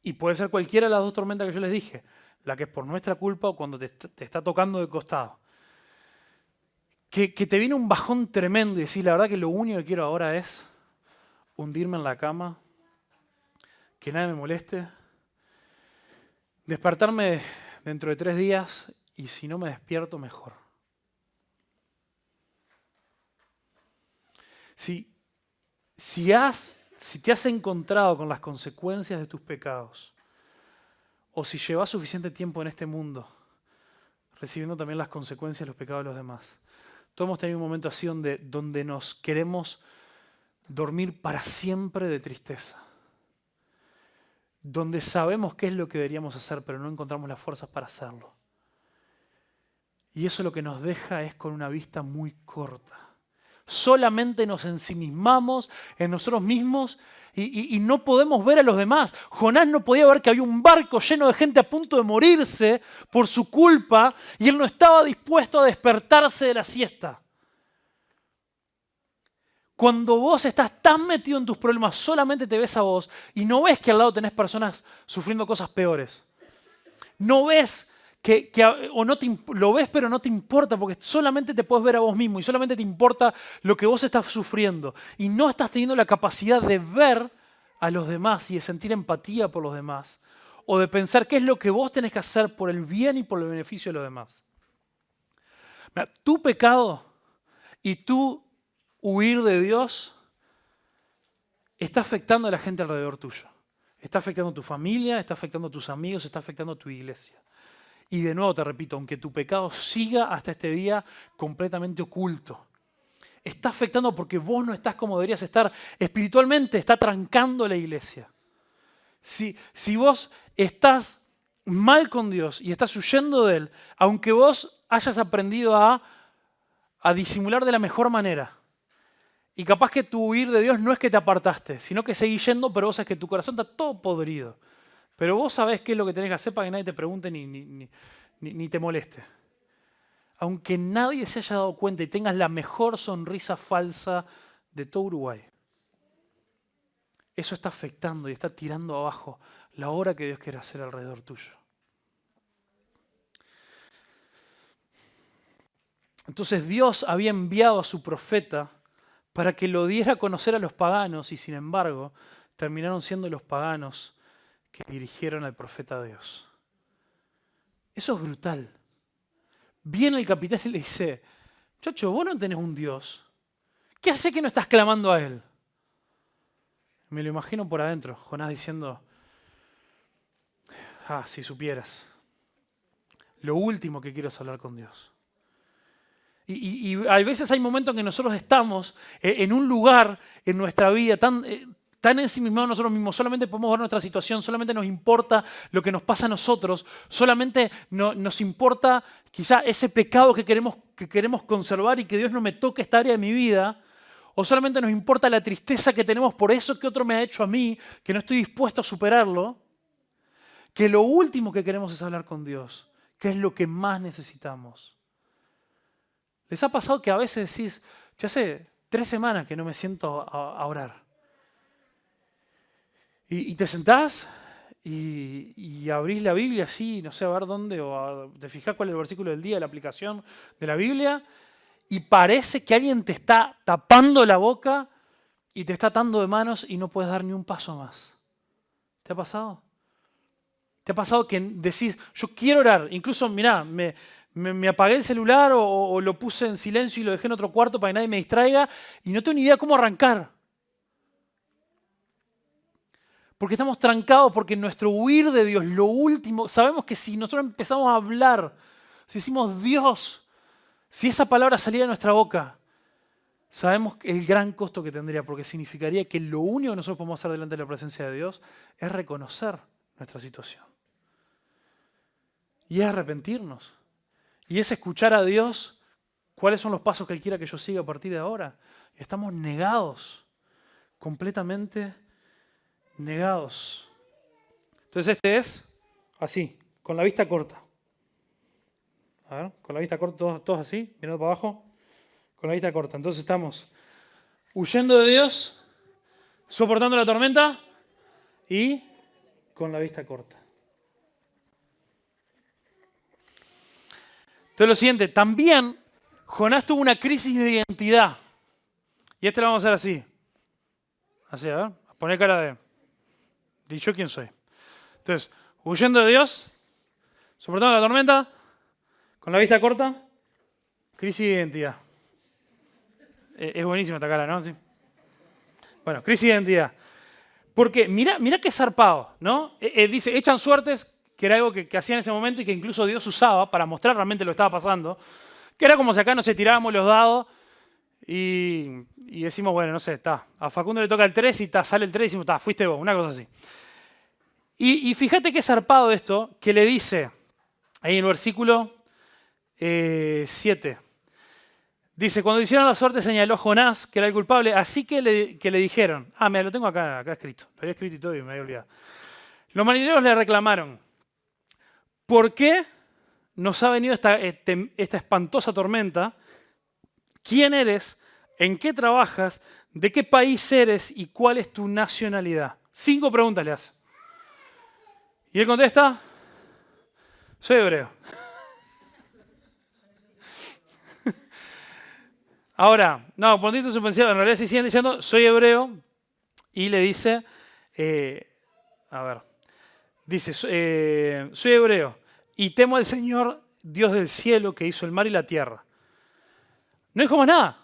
Speaker 1: Y puede ser cualquiera de las dos tormentas que yo les dije, la que es por nuestra culpa o cuando te está tocando de costado. Que te viene un bajón tremendo y decís, la verdad que lo único que quiero ahora es hundirme en la cama, que nadie me moleste, despertarme dentro de 3 días y si no me despierto, mejor. Si te has encontrado con las consecuencias de tus pecados, o si llevas suficiente tiempo en este mundo, recibiendo también las consecuencias de los pecados de los demás, todos hemos tenido un momento así donde nos queremos dormir para siempre de tristeza. Donde sabemos qué es lo que deberíamos hacer, pero no encontramos las fuerzas para hacerlo. Y eso lo que nos deja es con una vista muy corta. Solamente nos ensimismamos en nosotros mismos y no podemos ver a los demás. Jonás no podía ver que había un barco lleno de gente a punto de morirse por su culpa y él no estaba dispuesto a despertarse de la siesta. Cuando vos estás tan metido en tus problemas, solamente te ves a vos y no ves que al lado tenés personas sufriendo cosas peores. No ves lo ves pero no te importa porque solamente te puedes ver a vos mismo y solamente te importa lo que vos estás sufriendo y no estás teniendo la capacidad de ver a los demás y de sentir empatía por los demás o de pensar qué es lo que vos tenés que hacer por el bien y por el beneficio de los demás. Mira, tu pecado y tu huir de Dios está afectando a la gente alrededor tuyo. Está afectando a tu familia, está afectando a tus amigos, está afectando a tu iglesia. Y de nuevo te repito, aunque tu pecado siga hasta este día completamente oculto, está afectando porque vos no estás como deberías estar espiritualmente, está trancando la iglesia. Si vos estás mal con Dios y estás huyendo de Él, aunque vos hayas aprendido a disimular de la mejor manera, y capaz que tu huir de Dios no es que te apartaste, sino que seguís yendo, pero vos sabés que tu corazón está todo podrido. Pero vos sabés qué es lo que tenés que hacer para que nadie te pregunte ni te moleste. Aunque nadie se haya dado cuenta y tengas la mejor sonrisa falsa de todo Uruguay. Eso está afectando y está tirando abajo la obra que Dios quiere hacer alrededor tuyo. Entonces Dios había enviado a su profeta para que lo diera a conocer a los paganos y sin embargo terminaron siendo los paganos que dirigieron al profeta de Dios. Eso es brutal. Viene el capitán y le dice, chacho, vos no tenés un Dios. ¿Qué hace que no estás clamando a Él? Me lo imagino por adentro, Jonás diciendo, si supieras. Lo último que quiero es hablar con Dios. Y a veces hay momentos en que nosotros estamos en un lugar en nuestra vida tan ensimismados nosotros mismos, solamente podemos ver nuestra situación, solamente nos importa lo que nos pasa a nosotros, solamente nos importa quizá ese pecado que queremos conservar y que Dios no me toque esta área de mi vida, o solamente nos importa la tristeza que tenemos por eso que otro me ha hecho a mí, que no estoy dispuesto a superarlo, que lo último que queremos es hablar con Dios, que es lo que más necesitamos. ¿Les ha pasado que a veces decís, ya hace 3 semanas que no me siento a orar? Y te sentás y abrís la Biblia así, no sé, a ver dónde, te fijás cuál es el versículo del día de la aplicación de la Biblia, y parece que alguien te está tapando la boca y te está atando de manos y no puedes dar ni un paso más. ¿Te ha pasado? ¿Te ha pasado que decís, yo quiero orar? Incluso, mirá, me apagué el celular o lo puse en silencio y lo dejé en otro cuarto para que nadie me distraiga y no tengo ni idea cómo arrancar. Porque estamos trancados, porque en nuestro huir de Dios, lo último, sabemos que si nosotros empezamos a hablar, si decimos Dios, si esa palabra saliera de nuestra boca, sabemos el gran costo que tendría, porque significaría que lo único que nosotros podemos hacer delante de la presencia de Dios es reconocer nuestra situación. Y es arrepentirnos. Y es escuchar a Dios cuáles son los pasos que Él quiera que yo siga a partir de ahora. Y estamos negados, completamente negados. Entonces este es así, con la vista corta. A ver, con la vista corta, todos así, mirando para abajo. Con la vista corta. Entonces estamos huyendo de Dios, soportando la tormenta y con la vista corta. Entonces lo siguiente, también Jonás tuvo una crisis de identidad. Y este lo vamos a hacer así. Así, a ver, poner cara de ¿y yo quién soy? Entonces, huyendo de Dios, soportando la tormenta, con la vista corta, crisis de identidad. Es buenísima esta cara, ¿no? Sí. Bueno, crisis de identidad. Porque mira qué zarpado, ¿no? Dice, echan suertes, que era algo que hacía en ese momento y que incluso Dios usaba para mostrar realmente lo que estaba pasando. Que era como si acá, no sé, tirábamos los dados y decimos, bueno, no sé, está. A Facundo le toca el 3 y sale el 3 y decimos, está, fuiste vos, una cosa así. Y fíjate qué zarpado esto, que le dice, ahí en el versículo 7. Dice, cuando hicieron la suerte señaló Jonás que era el culpable, así que le dijeron, mira, lo tengo acá escrito, lo había escrito y todo y me había olvidado. Los marineros le reclamaron, ¿por qué nos ha venido esta espantosa tormenta? ¿Quién eres? ¿En qué trabajas? ¿De qué país eres? ¿Y cuál es tu nacionalidad? 5 preguntas le hace. Y él contesta, soy hebreo. Ahora, no, por dentro suspensivo, en realidad sí siguen diciendo, soy hebreo, y le dice, dice, soy hebreo, y temo al Señor, Dios del cielo, que hizo el mar y la tierra. No dijo más nada.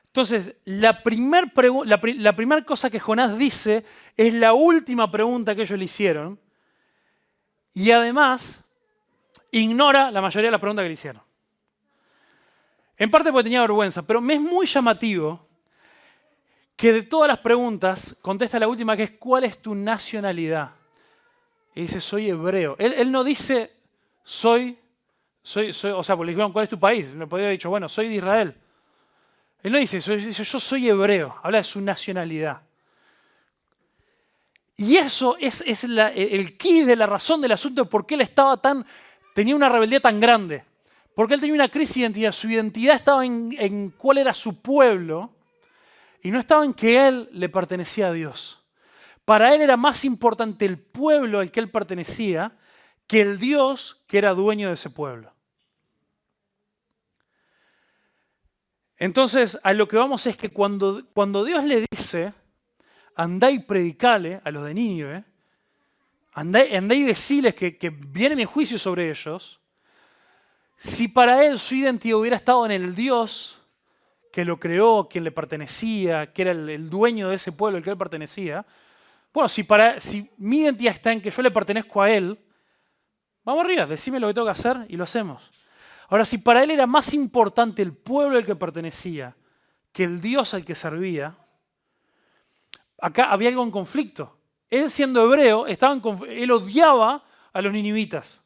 Speaker 1: Entonces, la primera cosa que Jonás dice es la última pregunta que ellos le hicieron, y además ignora la mayoría de las preguntas que le hicieron. En parte porque tenía vergüenza, pero me es muy llamativo que de todas las preguntas contesta la última, que es ¿cuál es tu nacionalidad? Y dice, soy hebreo. Él no dice, soy, o sea, porque le dijeron, ¿cuál es tu país? Le podría haber dicho, bueno, soy de Israel. Él no dice eso, él dice, yo soy hebreo. Habla de su nacionalidad. Y eso es el quid de la razón del asunto de por qué él tenía una rebeldía tan grande. Porque él tenía una crisis de identidad. Su identidad estaba en cuál era su pueblo y no estaba en que él le pertenecía a Dios. Para él era más importante el pueblo al que él pertenecía que el Dios que era dueño de ese pueblo. Entonces, a lo que vamos es que cuando Dios le dice, andá y predicale a los de Nínive, andá y deciles que viene mi juicio sobre ellos, si para él su identidad hubiera estado en el Dios que lo creó, quien le pertenecía, que era el dueño de ese pueblo al que él pertenecía, bueno, si mi identidad está en que yo le pertenezco a él, vamos arriba, decime lo que tengo que hacer y lo hacemos. Ahora, si para él era más importante el pueblo al que pertenecía que el Dios al que servía, acá había algo en conflicto. Él siendo hebreo, él odiaba a los ninivitas.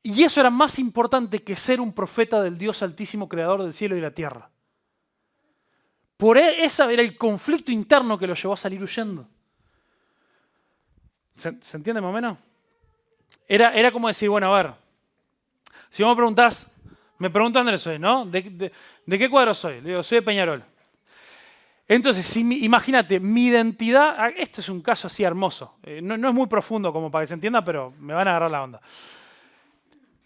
Speaker 1: Y eso era más importante que ser un profeta del Dios Altísimo, creador del cielo y la tierra. Por ese era el conflicto interno que lo llevó a salir huyendo. ¿Se entiende más o menos? Era como decir, bueno, a ver, si vos me preguntás, me preguntan dónde soy, ¿no? ¿De qué cuadro soy? Le digo, soy de Peñarol. Entonces, imagínate, mi identidad, esto es un caso así hermoso, no es muy profundo como para que se entienda, pero me van a agarrar la onda.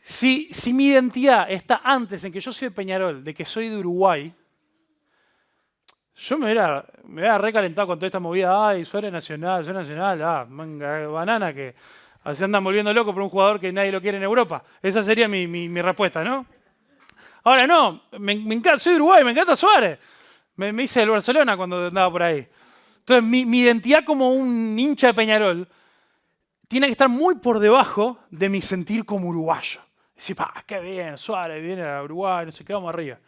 Speaker 1: Si mi identidad está antes en que yo soy de Peñarol, de que soy de Uruguay, yo me hubiera recalentado con toda esta movida. Ay, Suárez Nacional, manga banana que se andan volviendo locos por un jugador que nadie lo quiere en Europa. Esa sería mi respuesta, ¿no? Ahora no, me encanta, soy de Uruguay, me encanta Suárez. Me hice del Barcelona cuando andaba por ahí. Entonces, mi identidad como un hincha de Peñarol tiene que estar muy por debajo de mi sentir como uruguayo. Decir, qué bien, Suárez viene a Uruguay, no sé qué, vamos arriba.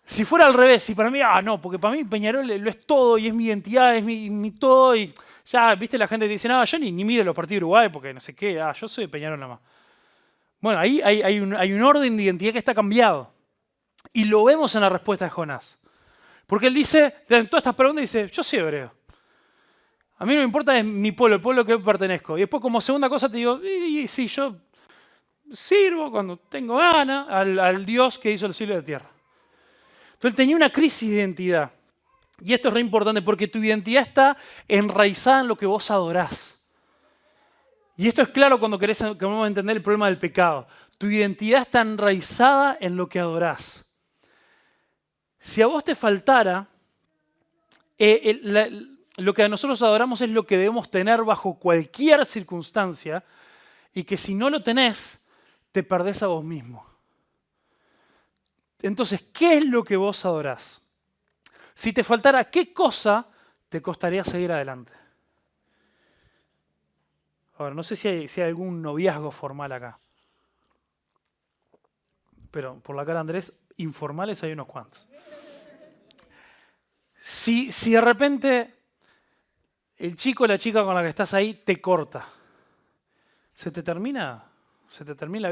Speaker 1: Si fuera al revés, si para mí, no, porque para mí Peñarol lo es todo y es mi identidad, es mi todo. Y ya, viste, la gente te dice, no, yo ni miro los partidos de Uruguay porque no sé qué, yo soy de Peñarol nada más. Bueno, ahí hay un orden de identidad que está cambiado. Y lo vemos en la respuesta de Jonás. Porque él dice, en todas estas preguntas dice, yo soy hebreo. A mí no me importa es mi pueblo, el pueblo al que pertenezco. Y después como segunda cosa te digo, sí, yo sirvo cuando tengo ganas al Dios que hizo el cielo y la tierra. Entonces él tenía una crisis de identidad. Y esto es re importante porque tu identidad está enraizada en lo que vos adorás. Y esto es claro cuando queremos entender el problema del pecado. Tu identidad está enraizada en lo que adorás. Si a vos te faltara, lo que a nosotros adoramos es lo que debemos tener bajo cualquier circunstancia y que si no lo tenés, te perdés a vos mismo. Entonces, ¿qué es lo que vos adorás? Si te faltara, ¿qué cosa te costaría seguir adelante? Ahora, no sé si hay algún noviazgo formal acá. Pero por la cara de Andrés, informales hay unos cuantos. Si de repente el chico o la chica con la que estás ahí te corta, se te termina.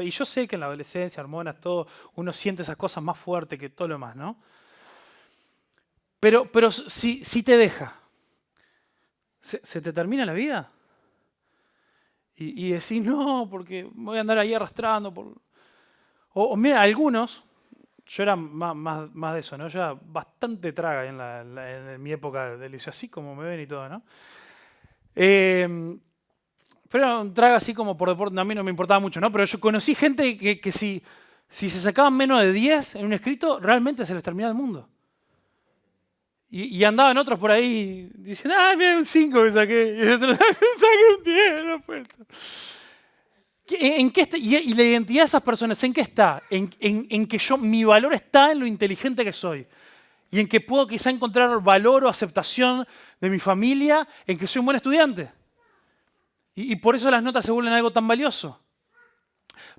Speaker 1: Y yo sé que en la adolescencia, hormonas, todo, uno siente esas cosas más fuertes que todo lo demás, ¿no? Pero si te deja, ¿se te termina la vida? Y decís, no, porque voy a andar ahí arrastrando. O mira, algunos, yo era más de eso, ¿no? Yo era bastante traga en mi época del liceo, así como me ven y todo, ¿no? Pero un trago así como por deporte, a mí no me importaba mucho, ¿no? Pero yo conocí gente que si se sacaban menos de 10 en un escrito, realmente se les terminaba el mundo. Y andaban otros por ahí diciendo, mira un 5 que saqué. Y otros, saqué un 10, no puedo. Y la identidad de esas personas, ¿en qué está? En que mi valor está en lo inteligente que soy. Y en que puedo quizá encontrar valor o aceptación de mi familia, en que soy un buen estudiante. Y por eso las notas se vuelven algo tan valioso.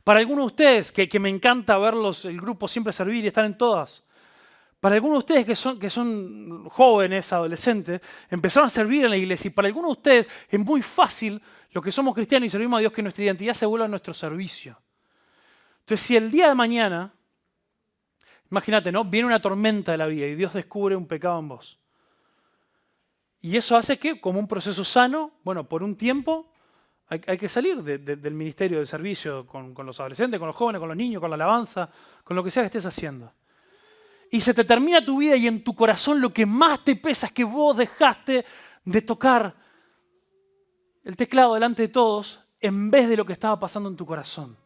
Speaker 1: Para algunos de ustedes, que me encanta verlos, el grupo siempre servir y estar en todas. Para algunos de ustedes que son jóvenes, adolescentes, empezaron a servir en la iglesia. Y para algunos de ustedes es muy fácil, los que somos cristianos y servimos a Dios, que nuestra identidad se vuelva nuestro servicio. Entonces, si el día de mañana, imagínate, ¿no? Viene una tormenta de la vida y Dios descubre un pecado en vos. Y eso hace que, como un proceso sano, bueno, por un tiempo hay que salir del ministerio de servicio con los adolescentes, con los jóvenes, con los niños, con la alabanza, con lo que sea que estés haciendo. Y se te termina tu vida y en tu corazón lo que más te pesa es que vos dejaste de tocar el teclado delante de todos en vez de lo que estaba pasando en tu corazón.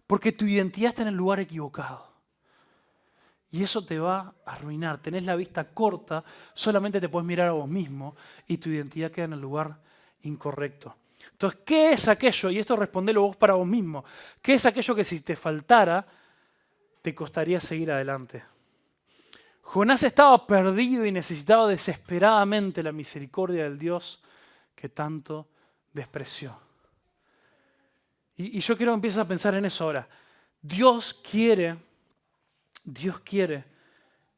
Speaker 1: Porque tu identidad está en el lugar equivocado. Y eso te va a arruinar. Tenés la vista corta, solamente te puedes mirar a vos mismo y tu identidad queda en el lugar incorrecto. Entonces, ¿qué es aquello? Y esto respondelo vos para vos mismo. ¿Qué es aquello que si te faltara, te costaría seguir adelante? Jonás estaba perdido y necesitaba desesperadamente la misericordia del Dios que tanto despreció. Y yo quiero que empieces a pensar en eso ahora. Dios quiere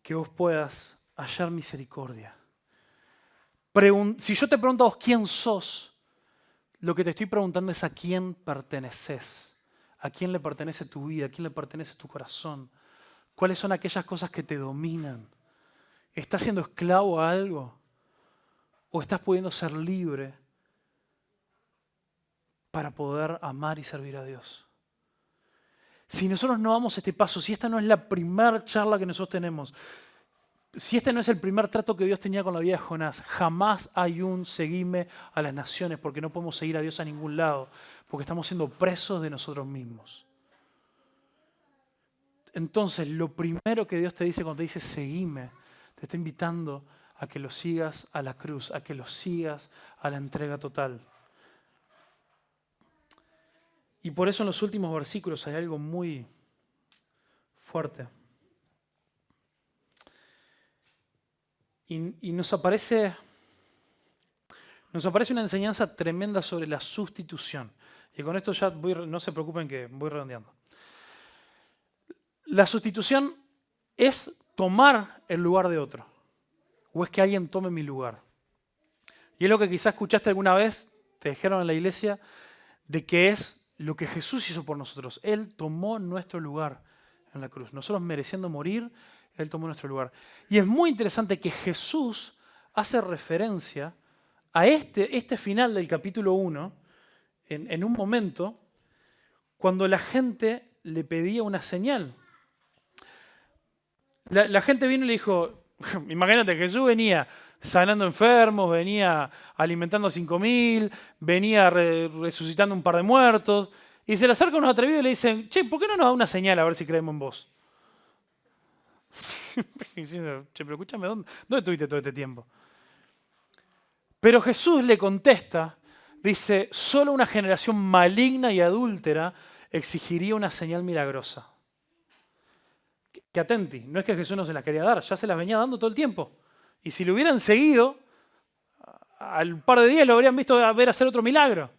Speaker 1: que vos puedas hallar misericordia. Si yo te pregunto a vos quién sos, lo que te estoy preguntando es a quién perteneces. ¿A quién le pertenece tu vida? ¿A quién le pertenece tu corazón? ¿Cuáles son aquellas cosas que te dominan? ¿Estás siendo esclavo a algo? ¿O estás pudiendo ser libre para poder amar y servir a Dios? Si nosotros no damos este paso, si esta no es la primera charla que nosotros tenemos, Si este no es el primer trato que Dios tenía con la vida de Jonás, jamás hay un seguime a las naciones, porque no podemos seguir a Dios a ningún lado, porque estamos siendo presos de nosotros mismos. Entonces, lo primero que Dios te dice cuando te dice seguime, te está invitando a que lo sigas a la cruz, a que lo sigas a la entrega total. Y por eso en los últimos versículos hay algo muy fuerte. Y nos aparece una enseñanza tremenda sobre la sustitución. Y con esto ya no se preocupen que voy redondeando. La sustitución es tomar el lugar de otro. O es que alguien tome mi lugar. Y es lo que quizás escuchaste alguna vez, te dijeron en la iglesia, de que es lo que Jesús hizo por nosotros. Él tomó nuestro lugar en la cruz. Nosotros mereciendo morir, Él tomó nuestro lugar. Y es muy interesante que Jesús hace referencia a este final del capítulo 1, en un momento, cuando la gente le pedía una señal. La gente vino y le dijo, imagínate, Jesús venía sanando enfermos, venía alimentando a 5.000, venía resucitando un par de muertos, y se le acerca unos atrevidos y le dicen, che, ¿por qué no nos da una señal a ver si creemos en vos? Diciendo, che, pero escúchame, ¿dónde estuviste todo este tiempo? Pero Jesús le contesta, dice, solo una generación maligna y adúltera exigiría una señal milagrosa. Que atenti, no es que Jesús no se las quería dar, ya se las venía dando todo el tiempo. Y si lo hubieran seguido, al par de días lo habrían visto ver hacer otro milagro.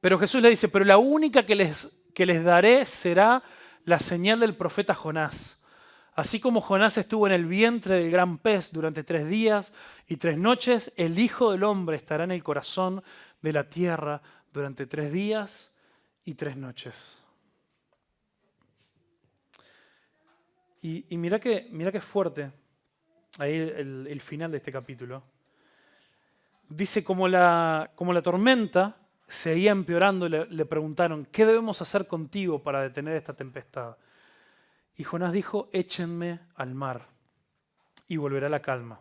Speaker 1: Pero Jesús le dice, pero la única que les daré será la señal del profeta Jonás. Así como Jonás estuvo en el vientre del gran pez durante 3 días y 3 noches, el Hijo del Hombre estará en el corazón de la tierra durante 3 días y 3 noches. Y mira que fuerte ahí el final de este capítulo. Dice, como la tormenta seguía empeorando, le preguntaron, ¿qué debemos hacer contigo para detener esta tempestad? Y Jonás dijo, échenme al mar y volverá la calma.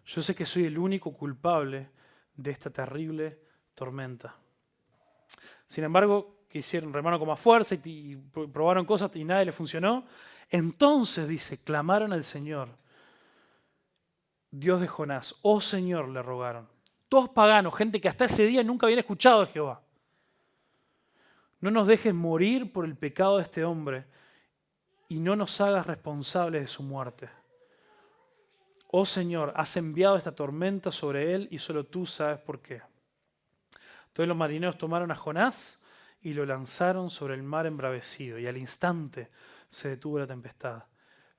Speaker 1: Yo sé que soy el único culpable de esta terrible tormenta. Sin embargo, quisieron remaron con más fuerza y probaron cosas y nada les funcionó. Entonces, dice, clamaron al Señor, Dios de Jonás. Oh Señor, le rogaron. Todos paganos, gente que hasta ese día nunca habían escuchado de Jehová. No nos dejes morir por el pecado de este hombre y no nos hagas responsables de su muerte. Oh Señor, has enviado esta tormenta sobre él y solo tú sabes por qué. Entonces los marineros tomaron a Jonás y lo lanzaron sobre el mar embravecido, y al instante se detuvo la tempestad.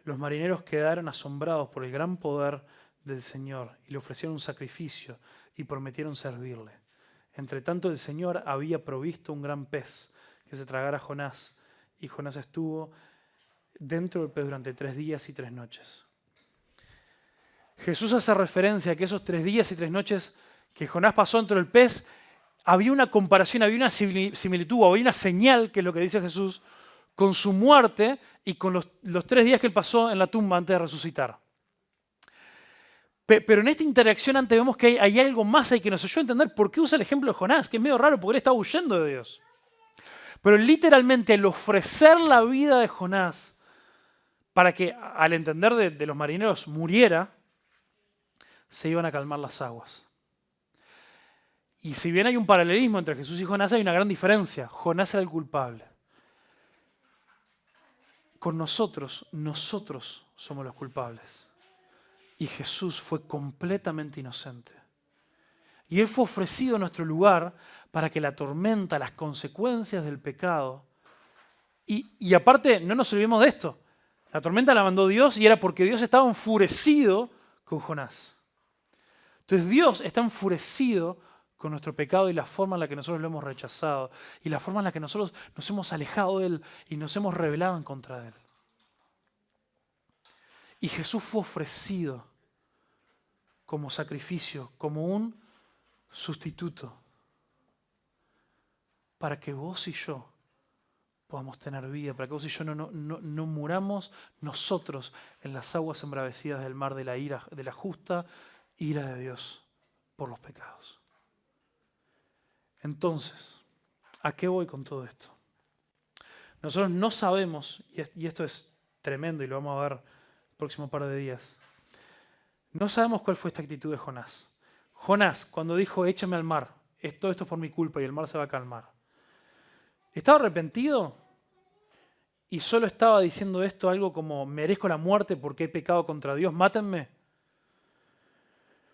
Speaker 1: Los marineros quedaron asombrados por el gran poder del Señor y le ofrecieron un sacrificio y prometieron servirle. Entre tanto el Señor había provisto un gran pez que se tragara a Jonás, y Jonás estuvo dentro del pez durante 3 días y 3 noches. Jesús hace referencia a que esos 3 días y 3 noches que Jonás pasó dentro del pez, había una comparación, había una similitud, había una señal, que es lo que dice Jesús, con su muerte y con los 3 días que él pasó en la tumba antes de resucitar. Pero en esta interacción antes vemos que hay algo más ahí que nos ayuda a entender por qué usa el ejemplo de Jonás, que es medio raro porque él estaba huyendo de Dios. Pero literalmente el ofrecer la vida de Jonás para que, al entender de los marineros, muriera, se iban a calmar las aguas. Y si bien hay un paralelismo entre Jesús y Jonás, hay una gran diferencia. Jonás era el culpable. Con nosotros somos los culpables. Y Jesús fue completamente inocente. Y Él fue ofrecido en nuestro lugar para que la tormenta, las consecuencias del pecado, y aparte, no nos olvidemos de esto, la tormenta la mandó Dios y era porque Dios estaba enfurecido con Jonás. Entonces Dios está enfurecido con nuestro pecado y la forma en la que nosotros lo hemos rechazado y la forma en la que nosotros nos hemos alejado de Él y nos hemos rebelado en contra de Él. Y Jesús fue ofrecido como sacrificio, como un sustituto, para que vos y yo podamos tener vida, para que vos y yo no muramos nosotros en las aguas embravecidas del mar de la ira, de la justa ira de Dios por los pecados. Entonces, ¿a qué voy con todo esto? Nosotros no sabemos, y esto es tremendo y lo vamos a ver el próximo par de días, no sabemos cuál fue esta actitud de Jonás. Jonás, cuando dijo, échame al mar, todo esto es por mi culpa y el mar se va a calmar, ¿estaba arrepentido? ¿Y solo estaba diciendo esto algo como, merezco la muerte porque he pecado contra Dios, mátenme?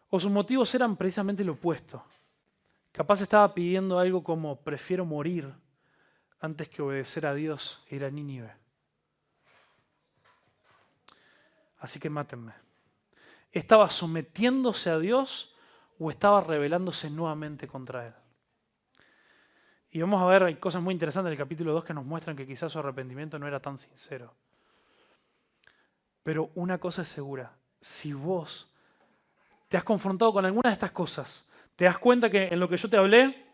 Speaker 1: ¿O sus motivos eran precisamente lo opuesto? Capaz estaba pidiendo algo como, prefiero morir antes que obedecer a Dios e ir a Nínive. Así que mátenme. ¿Estaba sometiéndose a Dios o estaba rebelándose nuevamente contra Él? Y vamos a ver, hay cosas muy interesantes en el capítulo 2 que nos muestran que quizás su arrepentimiento no era tan sincero. Pero una cosa es segura, si vos te has confrontado con alguna de estas cosas, te das cuenta que en lo que yo te hablé,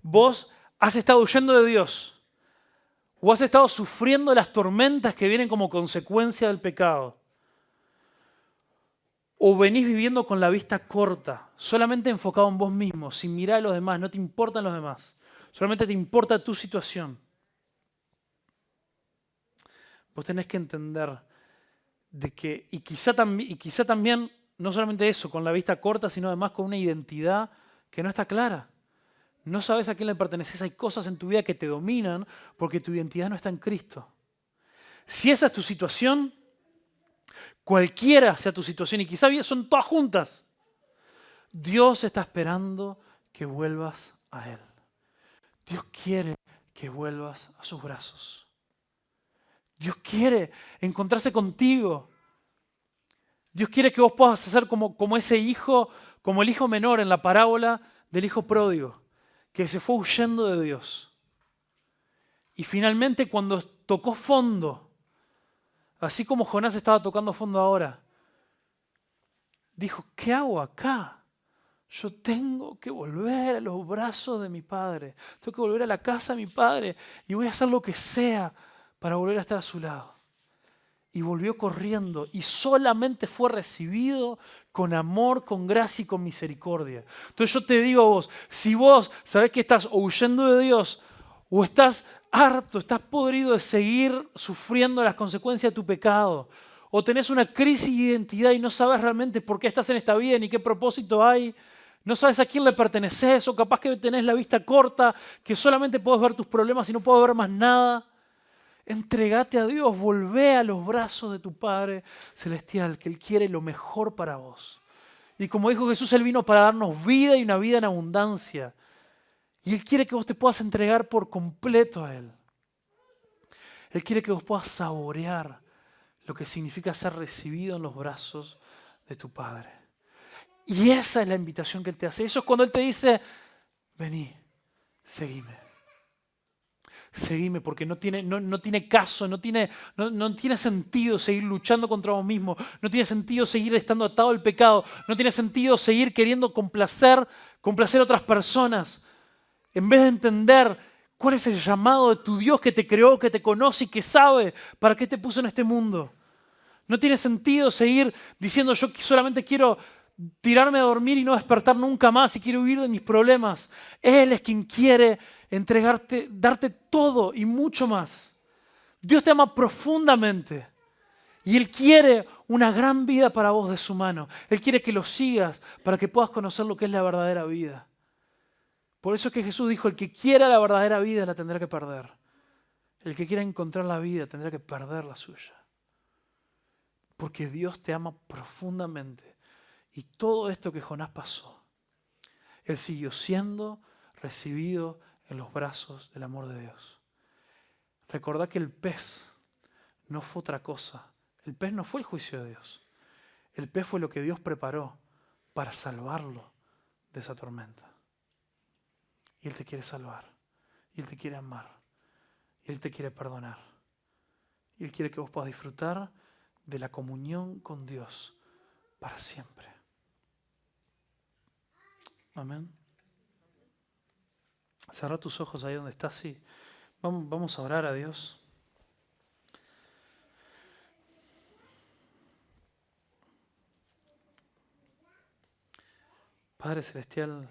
Speaker 1: vos has estado huyendo de Dios o has estado sufriendo las tormentas que vienen como consecuencia del pecado. O venís viviendo con la vista corta, solamente enfocado en vos mismo, sin mirar a los demás, no te importan los demás. Solamente te importa tu situación. Vos tenés que entender de que, y quizá también, no solamente eso, con la vista corta, sino además con una identidad que no está clara. No sabes a quién le perteneces, hay cosas en tu vida que te dominan porque tu identidad no está en Cristo. Si esa es tu situación, cualquiera sea tu situación, y quizá son todas juntas, Dios está esperando que vuelvas a Él. Dios quiere que vuelvas a sus brazos. Dios quiere encontrarse contigo. Dios quiere que vos puedas ser como ese hijo, como el hijo menor en la parábola del hijo pródigo, que se fue huyendo de Dios. Y finalmente cuando tocó fondo, así como Jonás estaba tocando fondo ahora, dijo, ¿qué hago acá? Yo tengo que volver a los brazos de mi padre. Tengo que volver a la casa de mi padre y voy a hacer lo que sea para volver a estar a su lado. Y volvió corriendo y solamente fue recibido con amor, con gracia y con misericordia. Entonces yo te digo a vos, si vos sabés que estás o huyendo de Dios o estás harto, estás podrido de seguir sufriendo las consecuencias de tu pecado, o tenés una crisis de identidad y no sabes realmente por qué estás en esta vida ni qué propósito hay, no sabes a quién le perteneces, o capaz que tenés la vista corta, que solamente podés ver tus problemas y no podés ver más nada, entregate a Dios, volvé a los brazos de tu Padre Celestial, que Él quiere lo mejor para vos. Y como dijo Jesús, Él vino para darnos vida y una vida en abundancia. Y Él quiere que vos te puedas entregar por completo a Él. Él quiere que vos puedas saborear lo que significa ser recibido en los brazos de tu Padre. Y esa es la invitación que Él te hace. Eso es cuando Él te dice, vení, seguime. Seguime, porque no tiene caso, no tiene sentido seguir luchando contra vos mismo, no tiene sentido seguir estando atado al pecado, no tiene sentido seguir queriendo complacer a otras personas, en vez de entender cuál es el llamado de tu Dios que te creó, que te conoce y que sabe para qué te puso en este mundo. No tiene sentido seguir diciendo yo solamente quiero tirarme a dormir y no despertar nunca más y quiero huir de mis problemas. Él es quien quiere entregarte, darte todo y mucho más. Dios te ama profundamente y Él quiere una gran vida para vos de su mano. Él quiere que lo sigas para que puedas conocer lo que es la verdadera vida. Por eso es que Jesús dijo, el que quiera la verdadera vida la tendrá que perder. El que quiera encontrar la vida tendrá que perder la suya. Porque Dios te ama profundamente. Y todo esto que Jonás pasó, él siguió siendo recibido en los brazos del amor de Dios. Recordá que el pez no fue otra cosa. El pez no fue el juicio de Dios. El pez fue lo que Dios preparó para salvarlo de esa tormenta. Y Él te quiere salvar. Y Él te quiere amar. Y Él te quiere perdonar. Y Él quiere que vos puedas disfrutar de la comunión con Dios para siempre. Amén. Cerrá tus ojos ahí donde estás y Vamos a orar a Dios. Padre Celestial,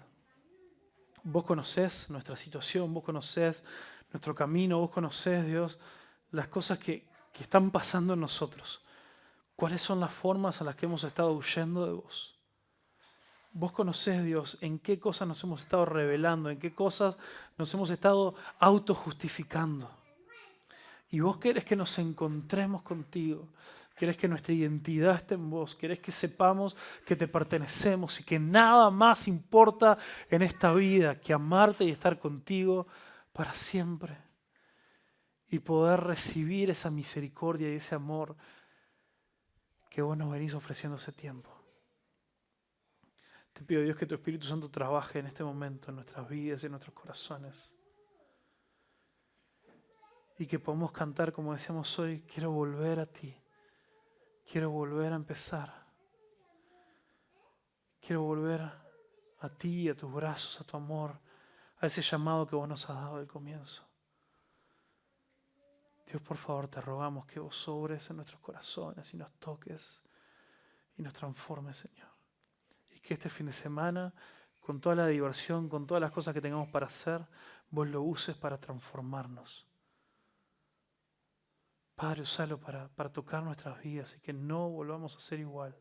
Speaker 1: vos conocés nuestra situación, vos conocés nuestro camino, vos conocés, Dios, las cosas que están pasando en nosotros. ¿Cuáles son las formas a las que hemos estado huyendo de vos? Vos conocés, Dios, en qué cosas nos hemos estado revelando, en qué cosas nos hemos estado autojustificando. Y vos querés que nos encontremos contigo, querés que nuestra identidad esté en vos, querés que sepamos que te pertenecemos y que nada más importa en esta vida que amarte y estar contigo para siempre. Y poder recibir esa misericordia y ese amor que vos nos venís ofreciendo hace tiempo. Te pido, Dios, que tu Espíritu Santo trabaje en este momento en nuestras vidas y en nuestros corazones. Y que podamos cantar, como decíamos hoy, quiero volver a ti. Quiero volver a empezar. Quiero volver a ti, a tus brazos, a tu amor, a ese llamado que vos nos has dado al comienzo. Dios, por favor, te rogamos que vos sobres en nuestros corazones y nos toques y nos transformes, Señor. Y que este fin de semana, con toda la diversión, con todas las cosas que tengamos para hacer, vos lo uses para transformarnos. Padre, usalo para tocar nuestras vidas y que no volvamos a ser igual.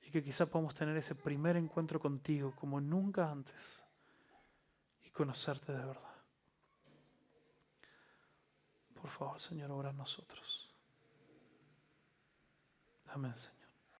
Speaker 1: Y que quizá podamos tener ese primer encuentro contigo como nunca antes y conocerte de verdad. Por favor, Señor, obra en nosotros. Amén, Señor.